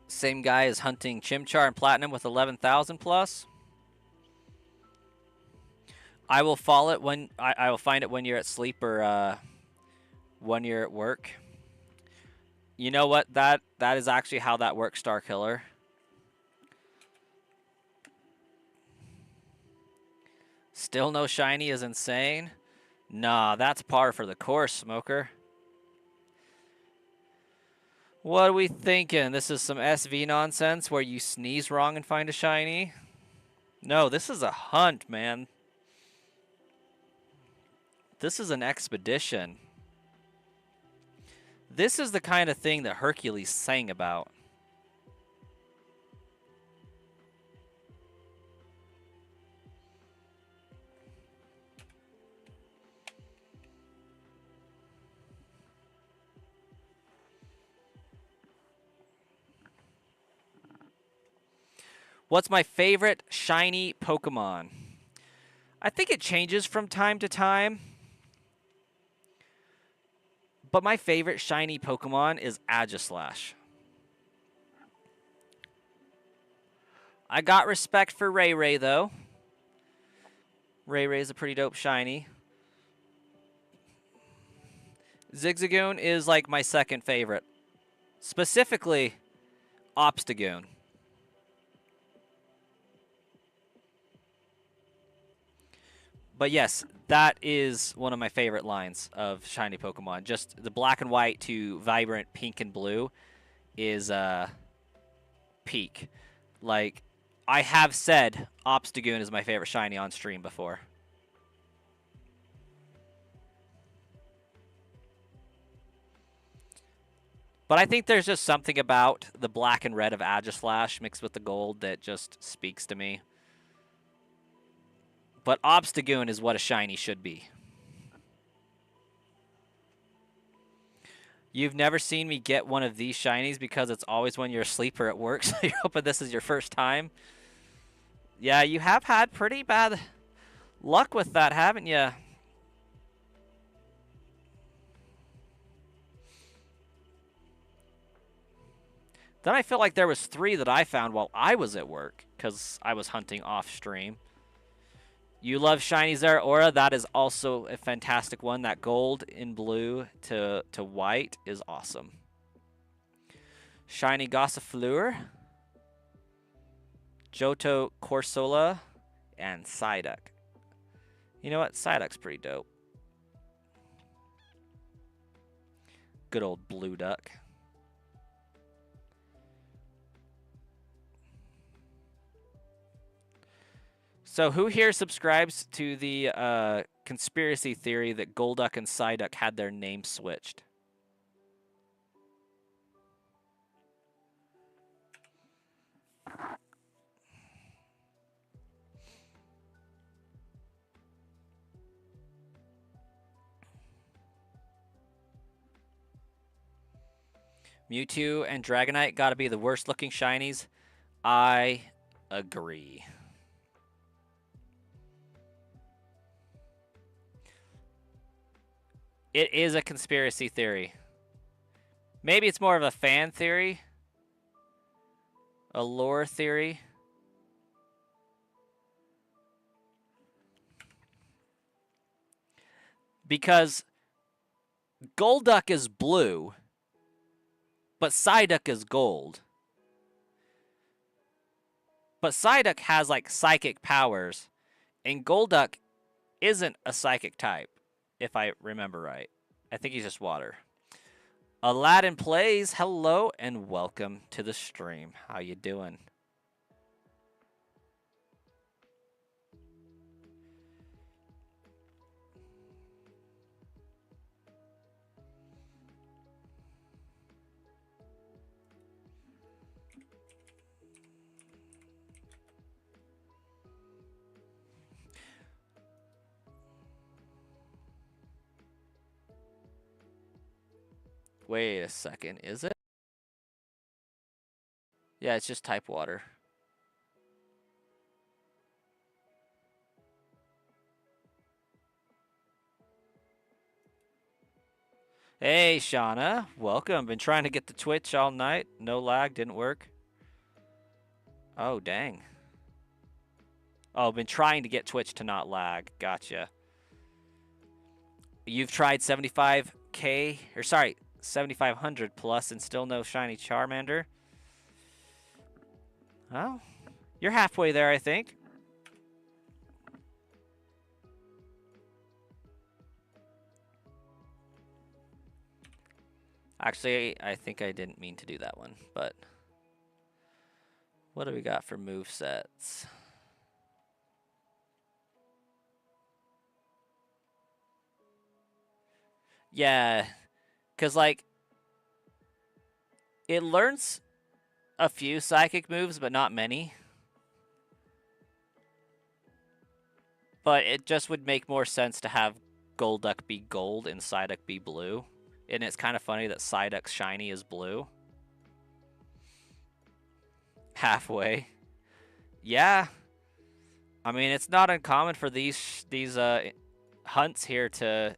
Same guy is hunting Chimchar and Platinum with 11,000 plus. I will follow it when I will find it when you're at sleep or when you're at work. You know what? That is actually how that works, Starkiller. Still no shiny is insane. Nah, that's par for the course, Smoker. What are we thinking? This is some SV nonsense where you sneeze wrong and find a shiny? No, this is a hunt, man. This is an expedition. This is the kind of thing that Hercules sang about. What's my favorite shiny Pokemon? I think it changes from time to time. But my favorite shiny Pokemon is Aegislash. I got respect for Ray Ray, though. Ray Ray is a pretty dope shiny. Zigzagoon is like my second favorite. Specifically, Obstagoon. But yes, that is one of my favorite lines of shiny Pokemon. Just the black and white to vibrant pink and blue is peak. Like, I have said Obstagoon is my favorite shiny on stream before. But I think there's just something about the black and red of Aegislash mixed with the gold that just speaks to me. But Obstagoon is what a shiny should be. You've never seen me get one of these shinies because it's always when you're asleep or at work, so you're hoping this is your first time. Yeah, you have had pretty bad luck with that, haven't you? Then I feel like there was 3 that I found while I was at work because I was hunting off stream. You love shiny Zeraora. That is also a fantastic one. That gold in blue to white is awesome. Shiny Gossifleur, Johto Corsola, and Psyduck. You know what? Psyduck's pretty dope. Good old blue duck. So who here subscribes to the conspiracy theory that Golduck and Psyduck had their names switched? Mewtwo and Dragonite got to be the worst looking shinies. I agree. It is a conspiracy theory. Maybe it's more of a fan theory. A lore theory. Because Golduck is blue, but Psyduck is gold. But Psyduck has, like, psychic powers, and Golduck isn't a psychic type, if I remember right. I think he's just water. Aladdin Plays, hello, and welcome to the stream. How you doing? Wait a second, is it? Yeah, it's just type water. Hey, Shauna, welcome. Been trying to get the Twitch all night. No lag, didn't work. Oh, dang. Oh, been trying to get Twitch to not lag. Gotcha. You've tried 75K, or sorry, 7,500 plus and still no shiny Charmander? Oh, you're halfway there, I think. Actually, I think I didn't mean to do that one, but what do we got for move sets? Yeah, because, like, it learns a few psychic moves, but not many. But it just would make more sense to have Golduck be gold and Psyduck be blue. And it's kind of funny that Psyduck's shiny is blue. Halfway. Yeah. I mean, it's not uncommon for these hunts here to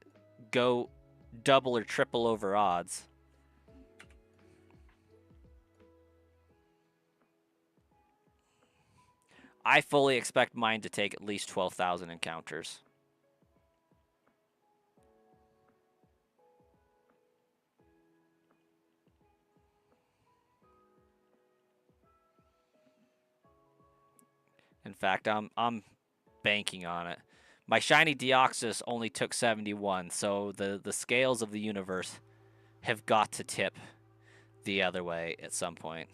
go double or triple over odds. I fully expect mine to take at least 12,000 encounters. In fact, I'm banking on it. My shiny Deoxys only took 71, so the scales of the universe have got to tip the other way at some point.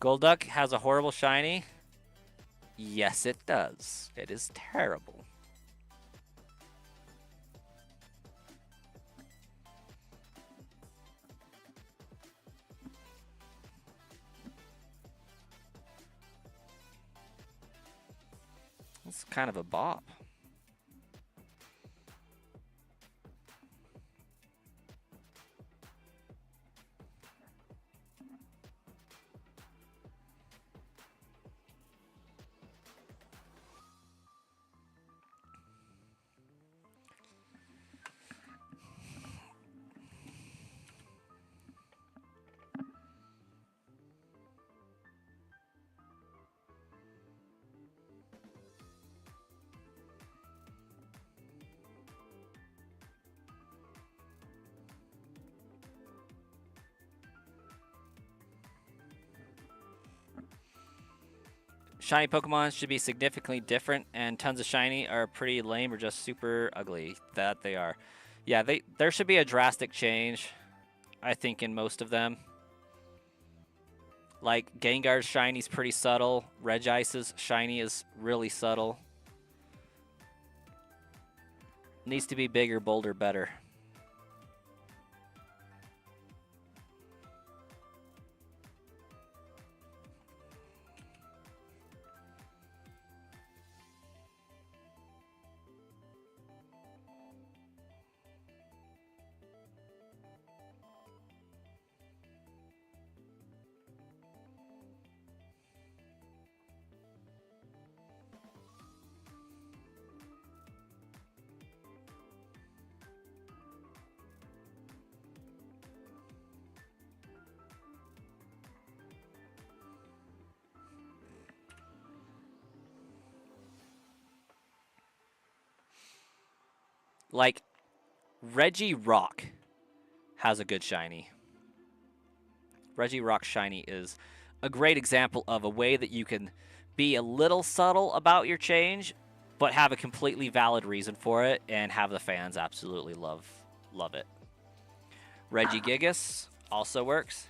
Golduck has a horrible shiny. Yes, it does. It is terrible. It's kind of a bop. Shiny Pokemon should be significantly different, and tons of shiny are pretty lame or just super ugly. That they are. Yeah, there should be a drastic change, I think, in most of them. Like, Gengar's shiny is pretty subtle. Regice's shiny is really subtle. Needs to be bigger, bolder, better. Like, Regirock has a good shiny. Regirock shiny is a great example of a way that you can be a little subtle about your change, but have a completely valid reason for it and have the fans absolutely love it. Regigigas also works.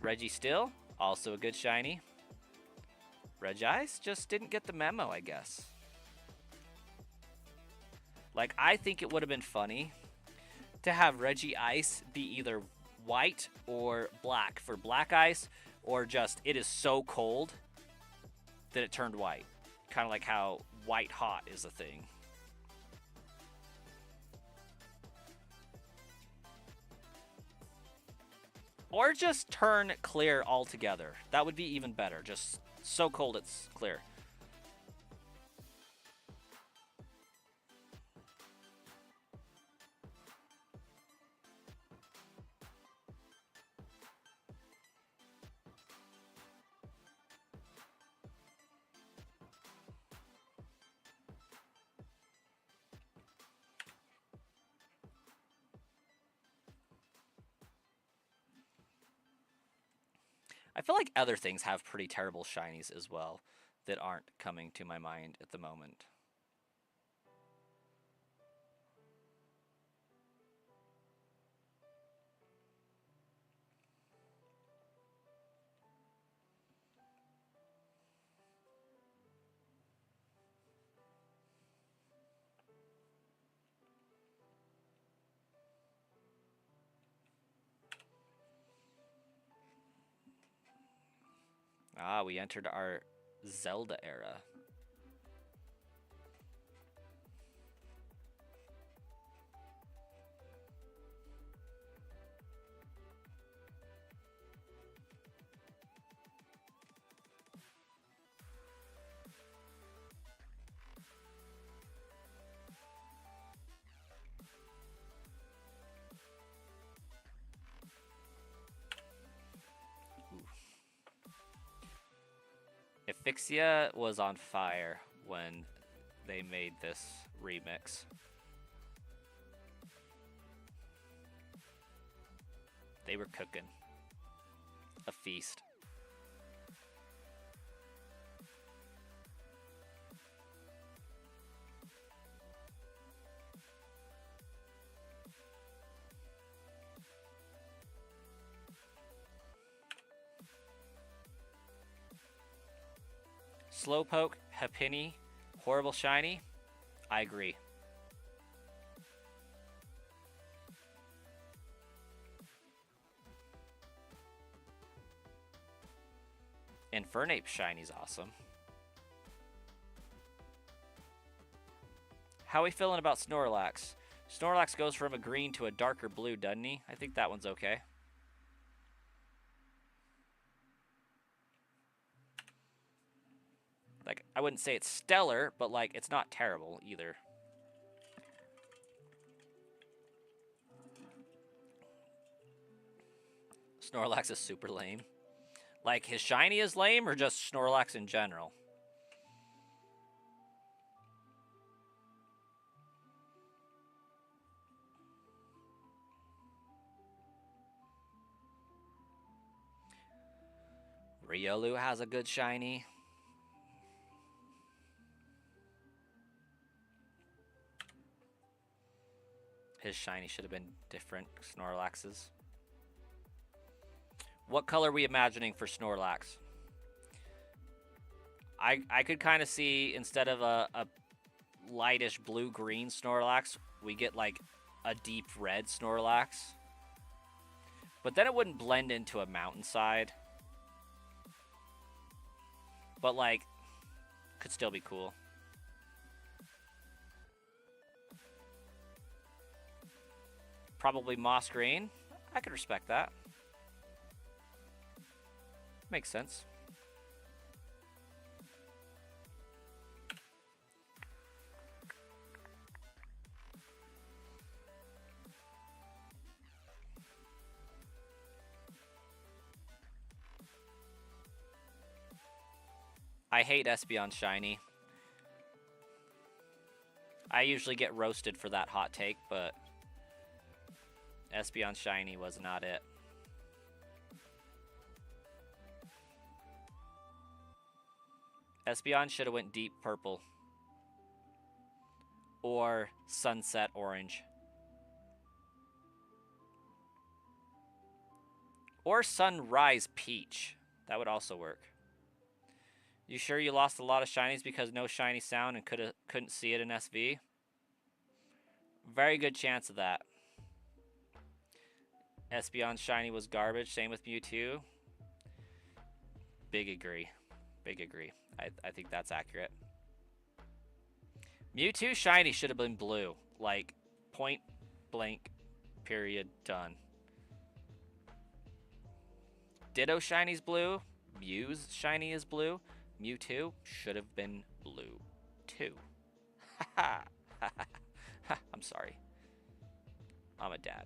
Registeel, also a good shiny. Regice just didn't get the memo, I guess. Like, I think it would have been funny to have Regice be either white or black for black ice, or just it is so cold that it turned white. Kind of like how white hot is a thing. Or just turn clear altogether. That would be even better. Just so cold it's clear. I feel like other things have pretty terrible shinies as well that aren't coming to my mind at the moment. Ah, we entered our Zelda era. Asphyxia was on fire when they made this remix. They were cooking. A feast. Slowpoke, Happiny, horrible shiny. I agree. Infernape shiny's awesome. How are we feeling about Snorlax? Snorlax goes from a green to a darker blue, doesn't he? I think that one's okay. Like, I wouldn't say it's stellar, but, like, it's not terrible either. Snorlax is super lame. Like, his shiny is lame, or just Snorlax in general? Riolu has a good shiny. His shiny should have been different, Snorlax's. What color are we imagining for Snorlax? I could kind of see, instead of a lightish blue-green Snorlax, we get, like, a deep red Snorlax. But then it wouldn't blend into a mountainside. But, like, could still be cool. Probably moss green. I could respect that. Makes sense. I hate Espeon shiny. I usually get roasted for that hot take, but Espeon shiny was not it. Espeon should have went deep purple. Or sunset orange. Or sunrise peach. That would also work. You sure you lost a lot of shinies because no shiny sound and couldn't see it in SV? Very good chance of that. Espeon shiny was garbage. Same with Mewtwo. Big agree. Big agree. I think that's accurate. Mewtwo shiny should have been blue. Like, point blank, period, done. Ditto shiny's blue. Mew's shiny is blue. Mewtwo should have been blue, too. Ha ha. I'm sorry. I'm a dad.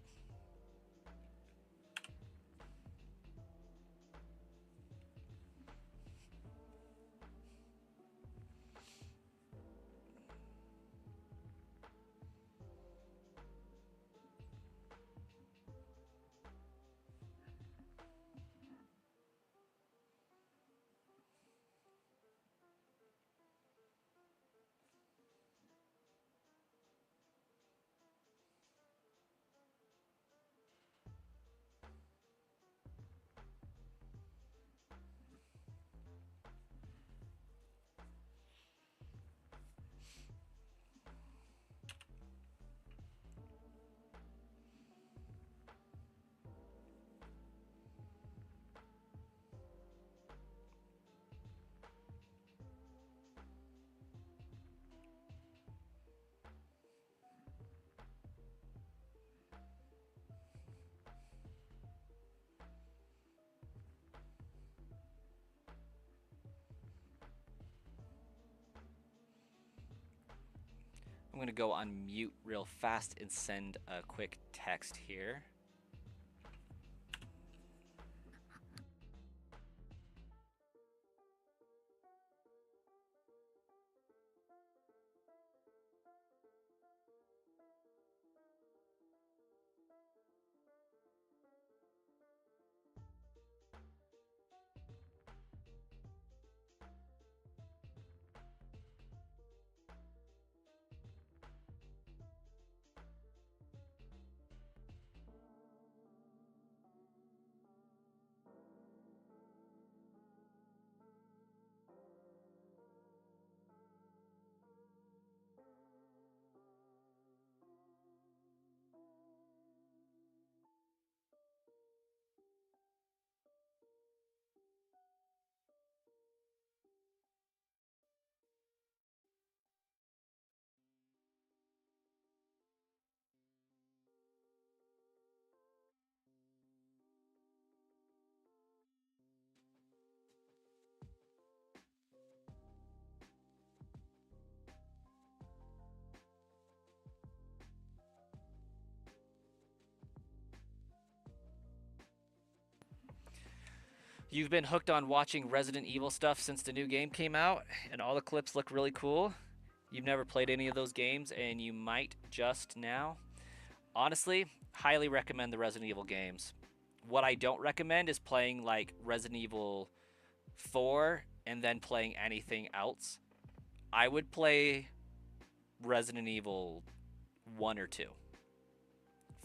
going to go on mute real fast and send a quick text here. You've been hooked on watching Resident Evil stuff since the new game came out, and all the clips look really cool. You've never played any of those games, and you might just now. Honestly, highly recommend the Resident Evil games. What I don't recommend is playing like Resident Evil 4 and then playing anything else. I would play Resident Evil 1 or 2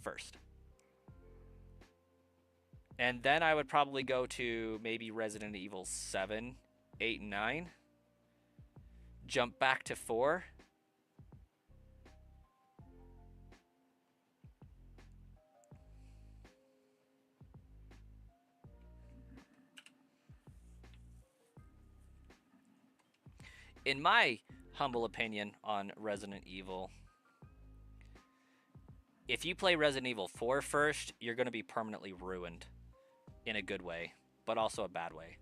first. And then I would probably go to maybe Resident Evil 7, 8, and 9. Jump back to 4. In my humble opinion on Resident Evil, if you play Resident Evil 4 first, you're going to be permanently ruined. In a good way, but also a bad way.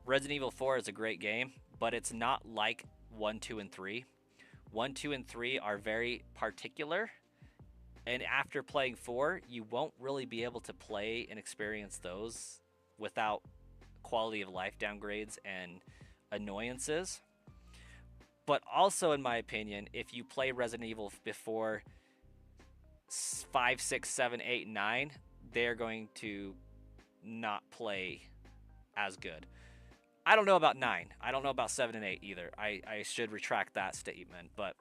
Resident Evil 4 is a great game, but it's not like 1, 2, and 3. 1, 2, and 3 are very particular, and after playing 4, you won't really be able to play and experience those without quality of life downgrades and annoyances. But also, in my opinion, if you play Resident Evil before 5, 6, 7, 8, 9, they're going to not play as good. I don't know about 9. I don't know about 7 and 8 either. I should retract that statement, but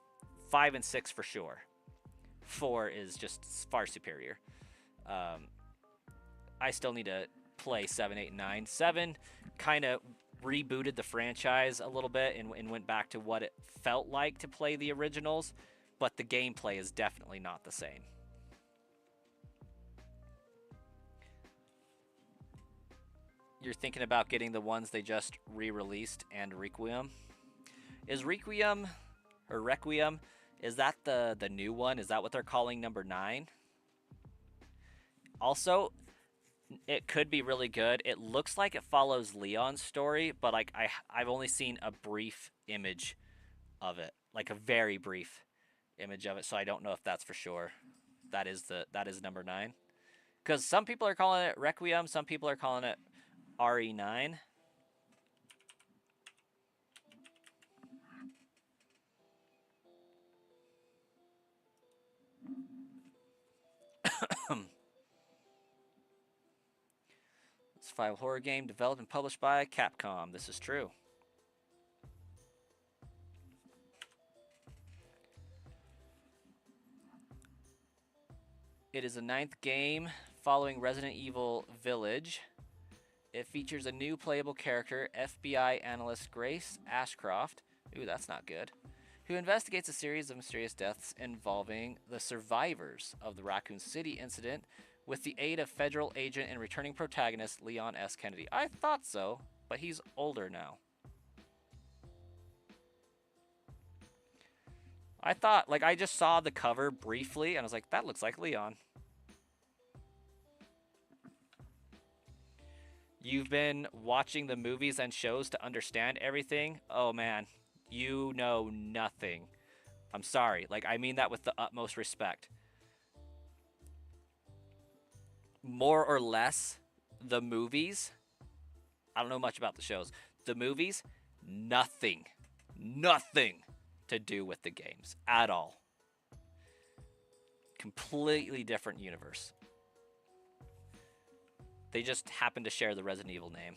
5 and 6 for sure. 4 is just far superior. I still need to play 7, 8, and 9. 7 kind of rebooted the franchise a little bit and went back to what it felt like to play the originals, but the gameplay is definitely not the same. You're thinking about getting the ones they just re-released and Requiem. Is Requiem or Requiem, is that the new one? Is that what they're calling number 9? Also, it could be really good. It looks like it follows Leon's story, but like I've only seen a brief image of it, like a very brief image of it, so I don't know if that's for sure. That is number 9. Because some people are calling it Requiem, some people are calling it RE9. It's a survival horror game developed and published by Capcom. This is true. It is the 9th game following Resident Evil Village. It features a new playable character, FBI analyst Grace Ashcroft. Ooh, that's not good. Who investigates a series of mysterious deaths involving the survivors of the Raccoon City incident with the aid of federal agent and returning protagonist Leon S. Kennedy. I thought so, but he's older now. I thought, like, I just saw the cover briefly, and I was like, that looks like Leon. You've been watching the movies and shows to understand everything? Oh, man. You know nothing. I'm sorry. Like, I mean that with the utmost respect. More or less, the movies, I don't know much about the shows. The movies, nothing, nothing to do with the games at all. Completely different universe. They just happen to share the Resident Evil name.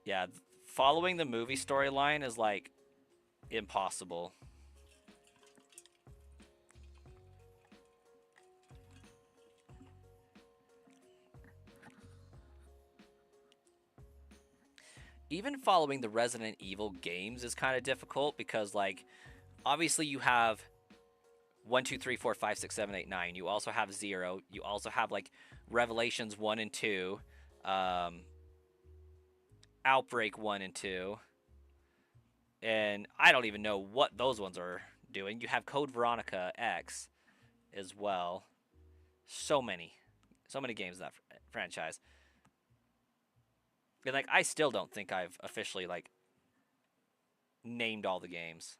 Yeah, following the movie storyline is like impossible. Even following the Resident Evil games is kind of difficult because, like, obviously you have 1, 2, 3, 4, 5, 6, 7, 8, 9. You also have 0. You also have, like, Revelations 1 and 2, um, Outbreak 1 and 2, and I don't even know what those ones are doing. You have Code Veronica X as well. So many games in that franchise. And, like, I still don't think I've officially, like, named all the games.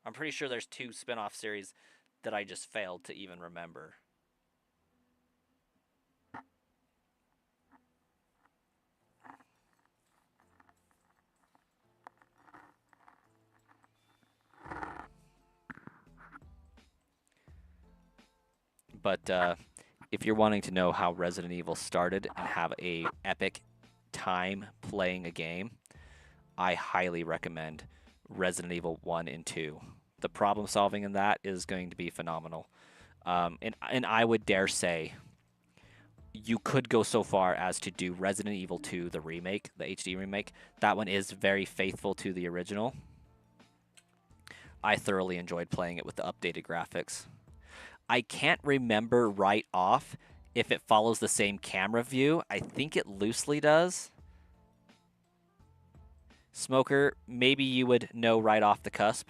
I'm pretty sure there's 2 spin-off series that I just failed to even remember. But if you're wanting to know how Resident Evil started and have a epic time playing a game, I highly recommend Resident Evil 1 and 2. The problem solving in that is going to be phenomenal. And I would dare say you could go so far as to do Resident Evil 2, the remake, the HD remake. That one is very faithful to the original. I thoroughly enjoyed playing it with the updated graphics. I can't remember right off if it follows the same camera view. I think it loosely does. Smoker, maybe you would know right off the cusp.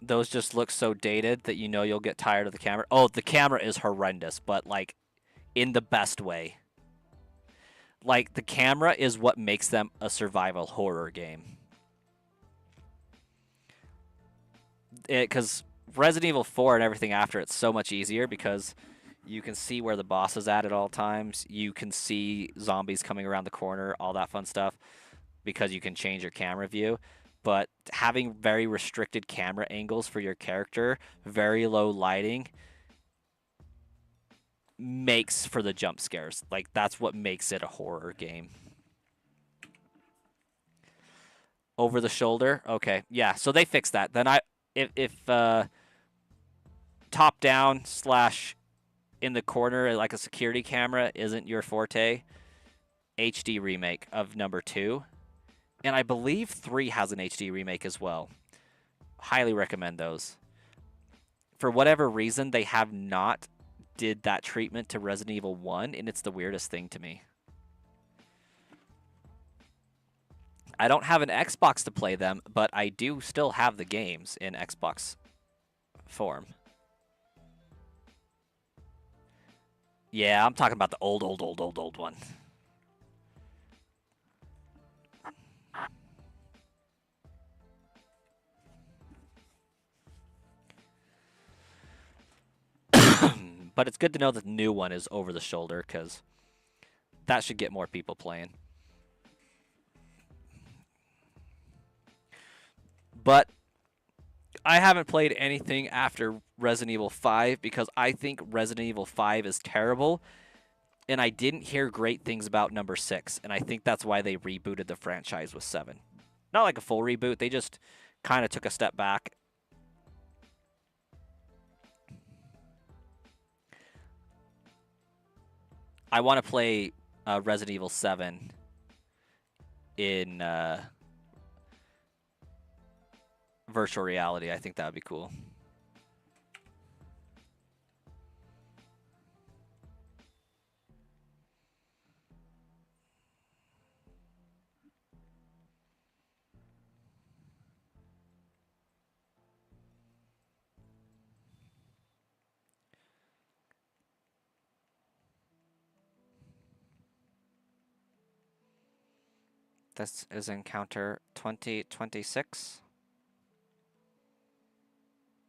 Those just look so dated that you know you'll get tired of the camera. Oh, the camera is horrendous, but, like, in the best way. Like, the camera is what makes them a survival horror game. Because Resident Evil 4 and everything after it's so much easier because you can see where the boss is at all times. You can see zombies coming around the corner, all that fun stuff, because you can change your camera view. But having very restricted camera angles for your character, very low lighting, makes for the jump scares. Like, that's what makes it a horror game. Over the shoulder? Okay, yeah, so they fixed that. Then if top down slash in the corner, like a security camera, isn't your forte, HD remake of number 2. And I believe 3 has an HD remake as well. Highly recommend those. For whatever reason, they have not did that treatment to Resident Evil 1, and it's the weirdest thing to me. I don't have an Xbox to play them, but I do still have the games in Xbox form. Yeah, I'm talking about the old one. But it's good to know that the new one is over the shoulder, because that should get more people playing. But I haven't played anything after Resident Evil 5 because I think Resident Evil 5 is terrible, and I didn't hear great things about number 6, and I think that's why they rebooted the franchise with 7. Not like a full reboot, they just kind of took a step back. I want to play Resident Evil 7 in virtual reality. I think that would be cool. This is encounter 2026.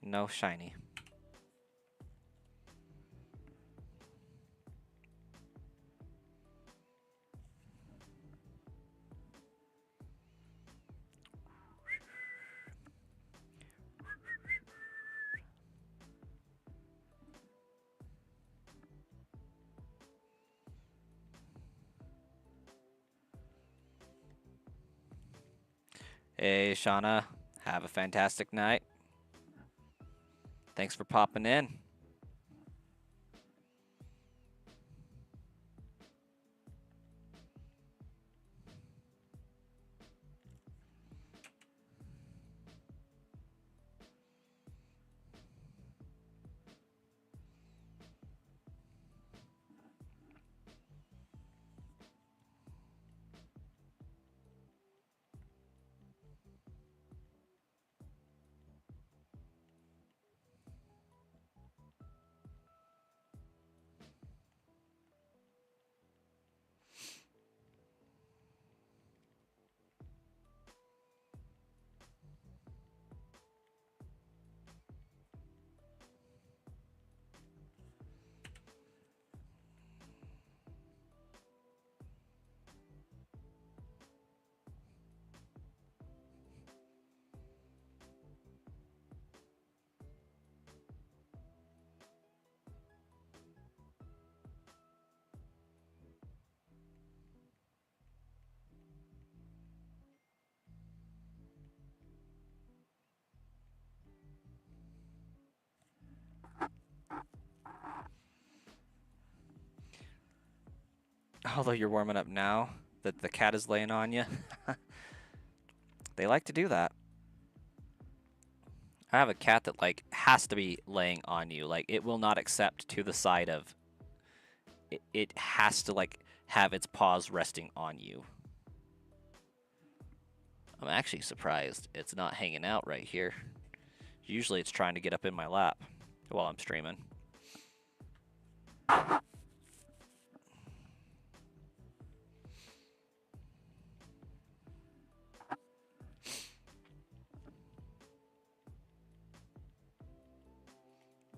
No shiny. Hey, Shauna. Have a fantastic night. Thanks for popping in. Although you're warming up now that the cat is laying on you. They like to do that. I have a cat that like has to be laying on you. Like it will not accept to the side of it has to like have its paws resting on you. I'm actually surprised it's not hanging out right here. Usually it's trying to get up in my lap while I'm streaming.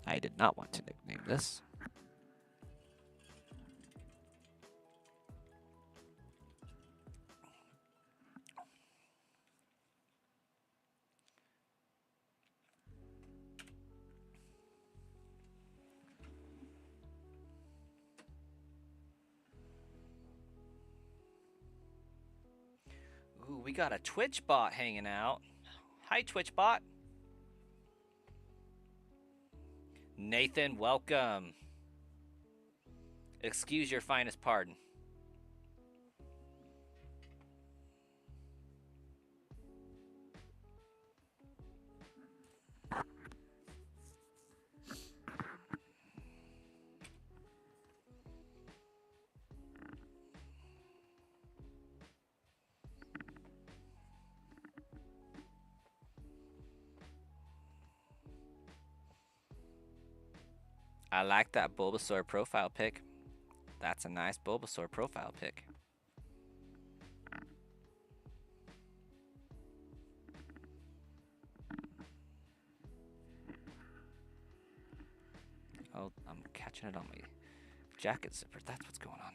I did not want to nickname this. Ooh, we got a Twitch bot hanging out. Hi, Twitch bot. Nathan, welcome. Excuse your finest pardon. I like that Bulbasaur profile pic. That's a nice Bulbasaur profile pic. Oh, I'm catching it on my jacket zipper. That's what's going on.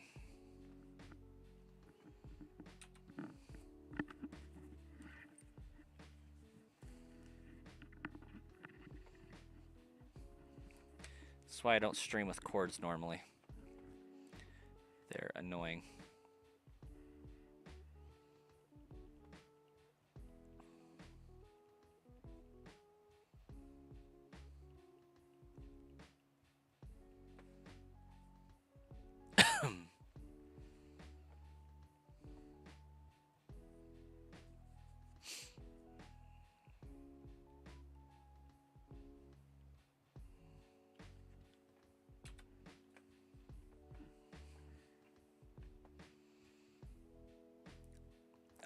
That's why I don't stream with cords normally. They're annoying.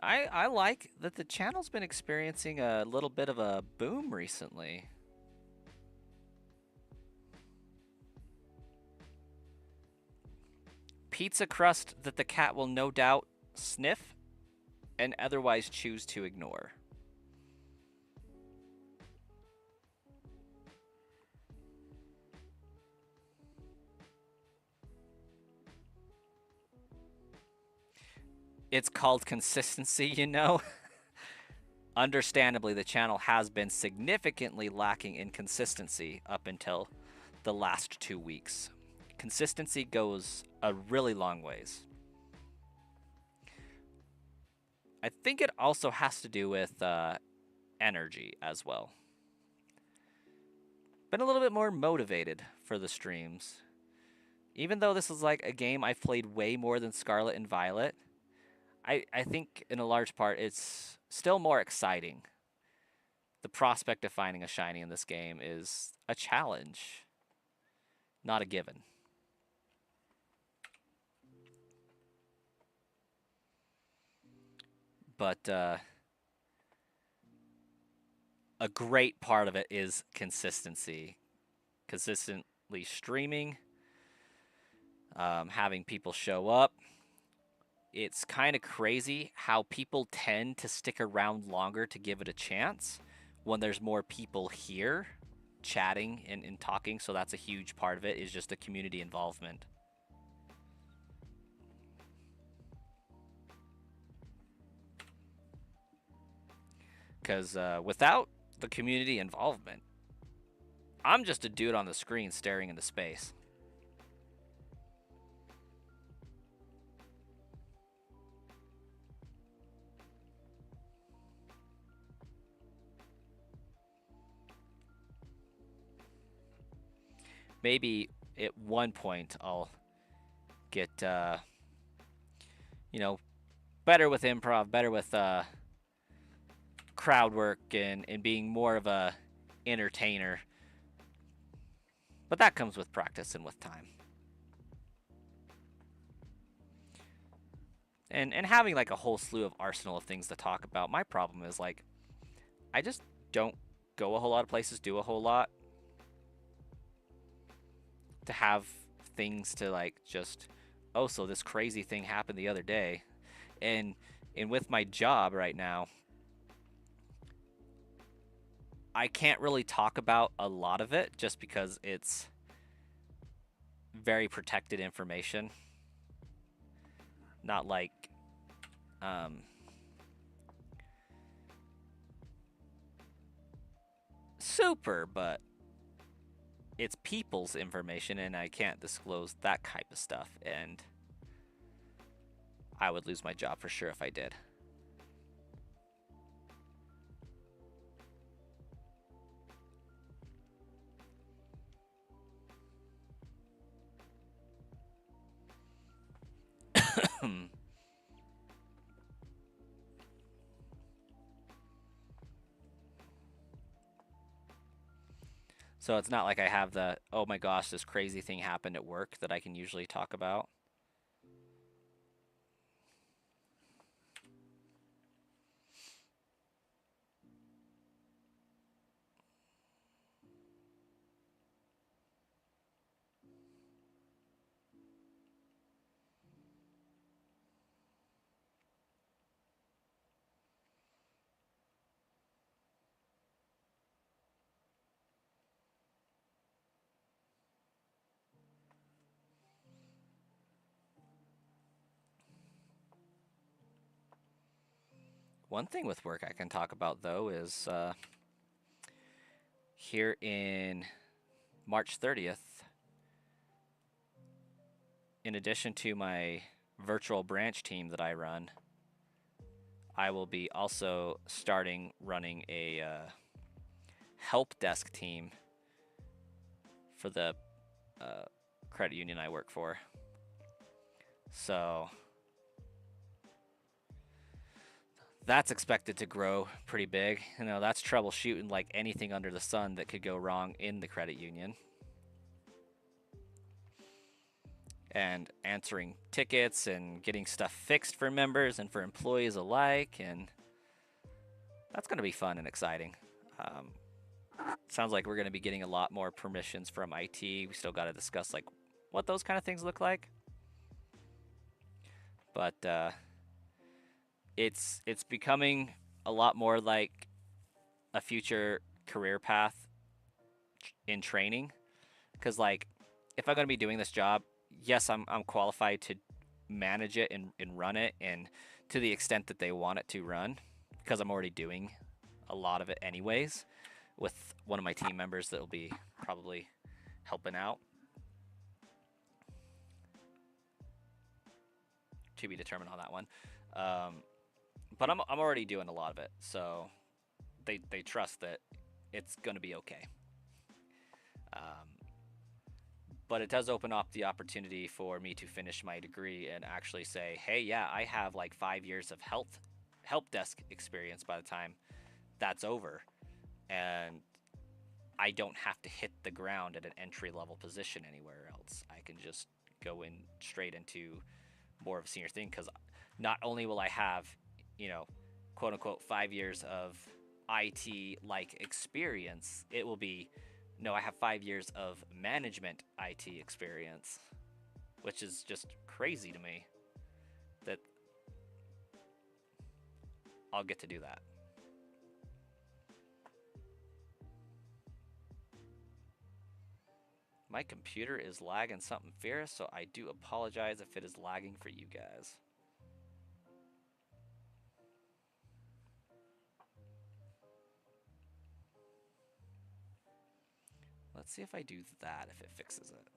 I like that the channel's been experiencing a little bit of a boom recently. Pizza crust that the cat will no doubt sniff. and otherwise choose to ignore. It's called consistency, you know? Understandably, the channel has been significantly lacking in consistency up until the last 2 weeks. Consistency goes a really long ways. I think it also has to do with energy as well. Been a little bit more motivated for the streams. Even though this is like a game I've played way more than Scarlet and Violet, I think in a large part it's still more exciting. The prospect of finding a shiny in this game is a challenge, not a given. But a great part of it is consistency. Consistently streaming, having people show up. It's kind of crazy how people tend to stick around longer to give it a chance when there's more people here chatting and talking. So that's a huge part of it, is just the community involvement. Because without the community involvement, I'm just a dude on the screen staring into space. Maybe at one point I'll get, you know, better with improv, better with crowd work, and being more of a entertainer. But that comes with practice and with time. And having like a whole slew of arsenal of things to talk about. My problem is like, I just don't go a whole lot of places, do a whole lot. To have things to like just, oh, so this crazy thing happened the other day. And with my job right now, I can't really talk about a lot of it just because it's very protected information. Not like super, but it's people's information and I can't disclose that type of stuff, and I would lose my job for sure if I did. So it's not like I have the, oh my gosh, this crazy thing happened at work that I can usually talk about. One thing with work I can talk about, though, is here in March 30th, in addition to my virtual branch team that I run, I will be also starting running a help desk team for the credit union I work for. So that's expected to grow pretty big. You know, that's troubleshooting like anything under the sun that could go wrong in the credit union. And answering tickets and getting stuff fixed for members and for employees alike. And that's going to be fun and exciting. Sounds like we're going to be getting a lot more permissions from IT. We still got to discuss like what those kind of things look like. But It's becoming a lot more like a future career path in training. Because like, if I'm gonna be doing this job, yes, I'm qualified to manage it and run it, and to the extent that they want it to run, because I'm already doing a lot of it anyways, with one of my team members that'll be probably helping out. To be determined on that one. Um, but I'm already doing a lot of it, so they trust that it's gonna be okay. Um, but it does open up the opportunity for me to finish my degree and actually say, hey, yeah, I have like 5 years of help desk experience by the time that's over, and I don't have to hit the ground at an entry level position anywhere else. I can just go in straight into more of a senior thing, because not only will I have, you know, quote unquote 5 years of IT like experience, it will be, no, I have 5 years of management IT experience, which is just crazy to me that I'll get to do that. My computer is lagging something fierce, so I do apologize if it is lagging for you guys. Let's see if I do that, if it fixes it.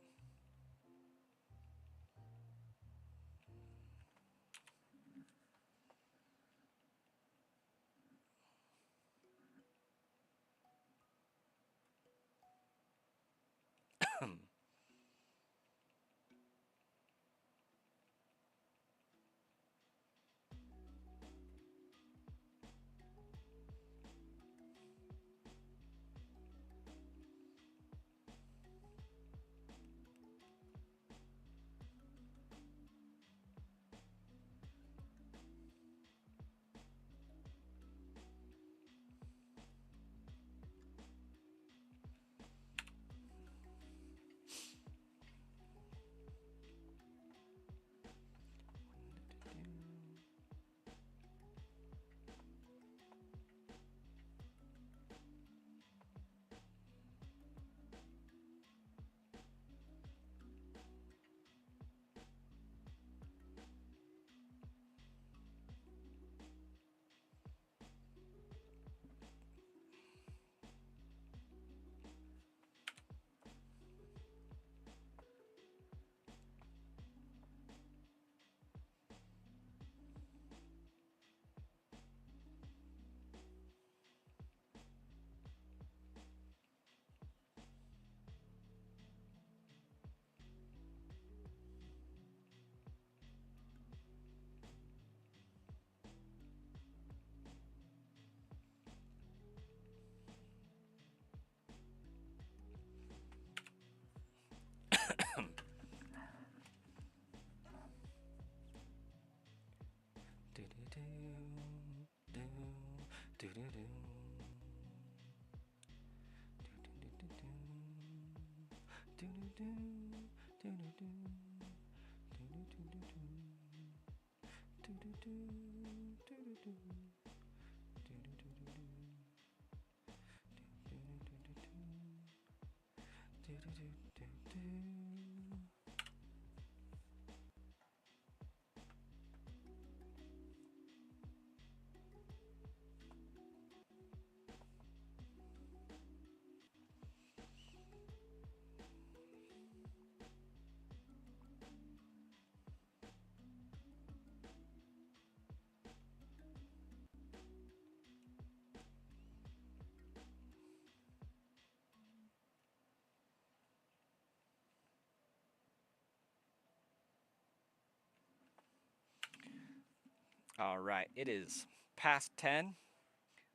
All right, it is past 10.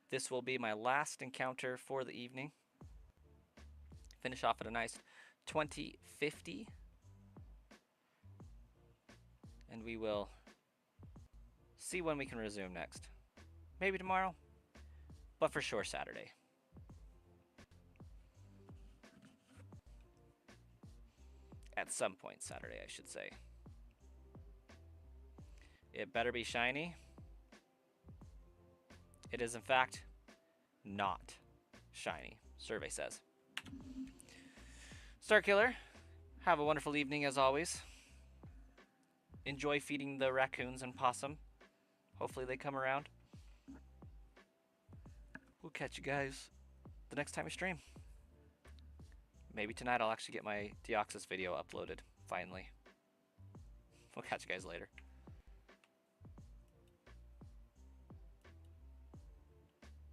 This will be my last encounter for the evening. Finish off at a nice 2050. And we will see when we can resume next. Maybe tomorrow, but for sure Saturday. At some point Saturday, I should say. It better be shiny. It is, in fact, not shiny, survey says. Starkiller, have a wonderful evening as always. Enjoy feeding the raccoons and possum. Hopefully they come around. We'll catch you guys the next time we stream. Maybe tonight I'll actually get my Deoxys video uploaded, finally. We'll catch you guys later.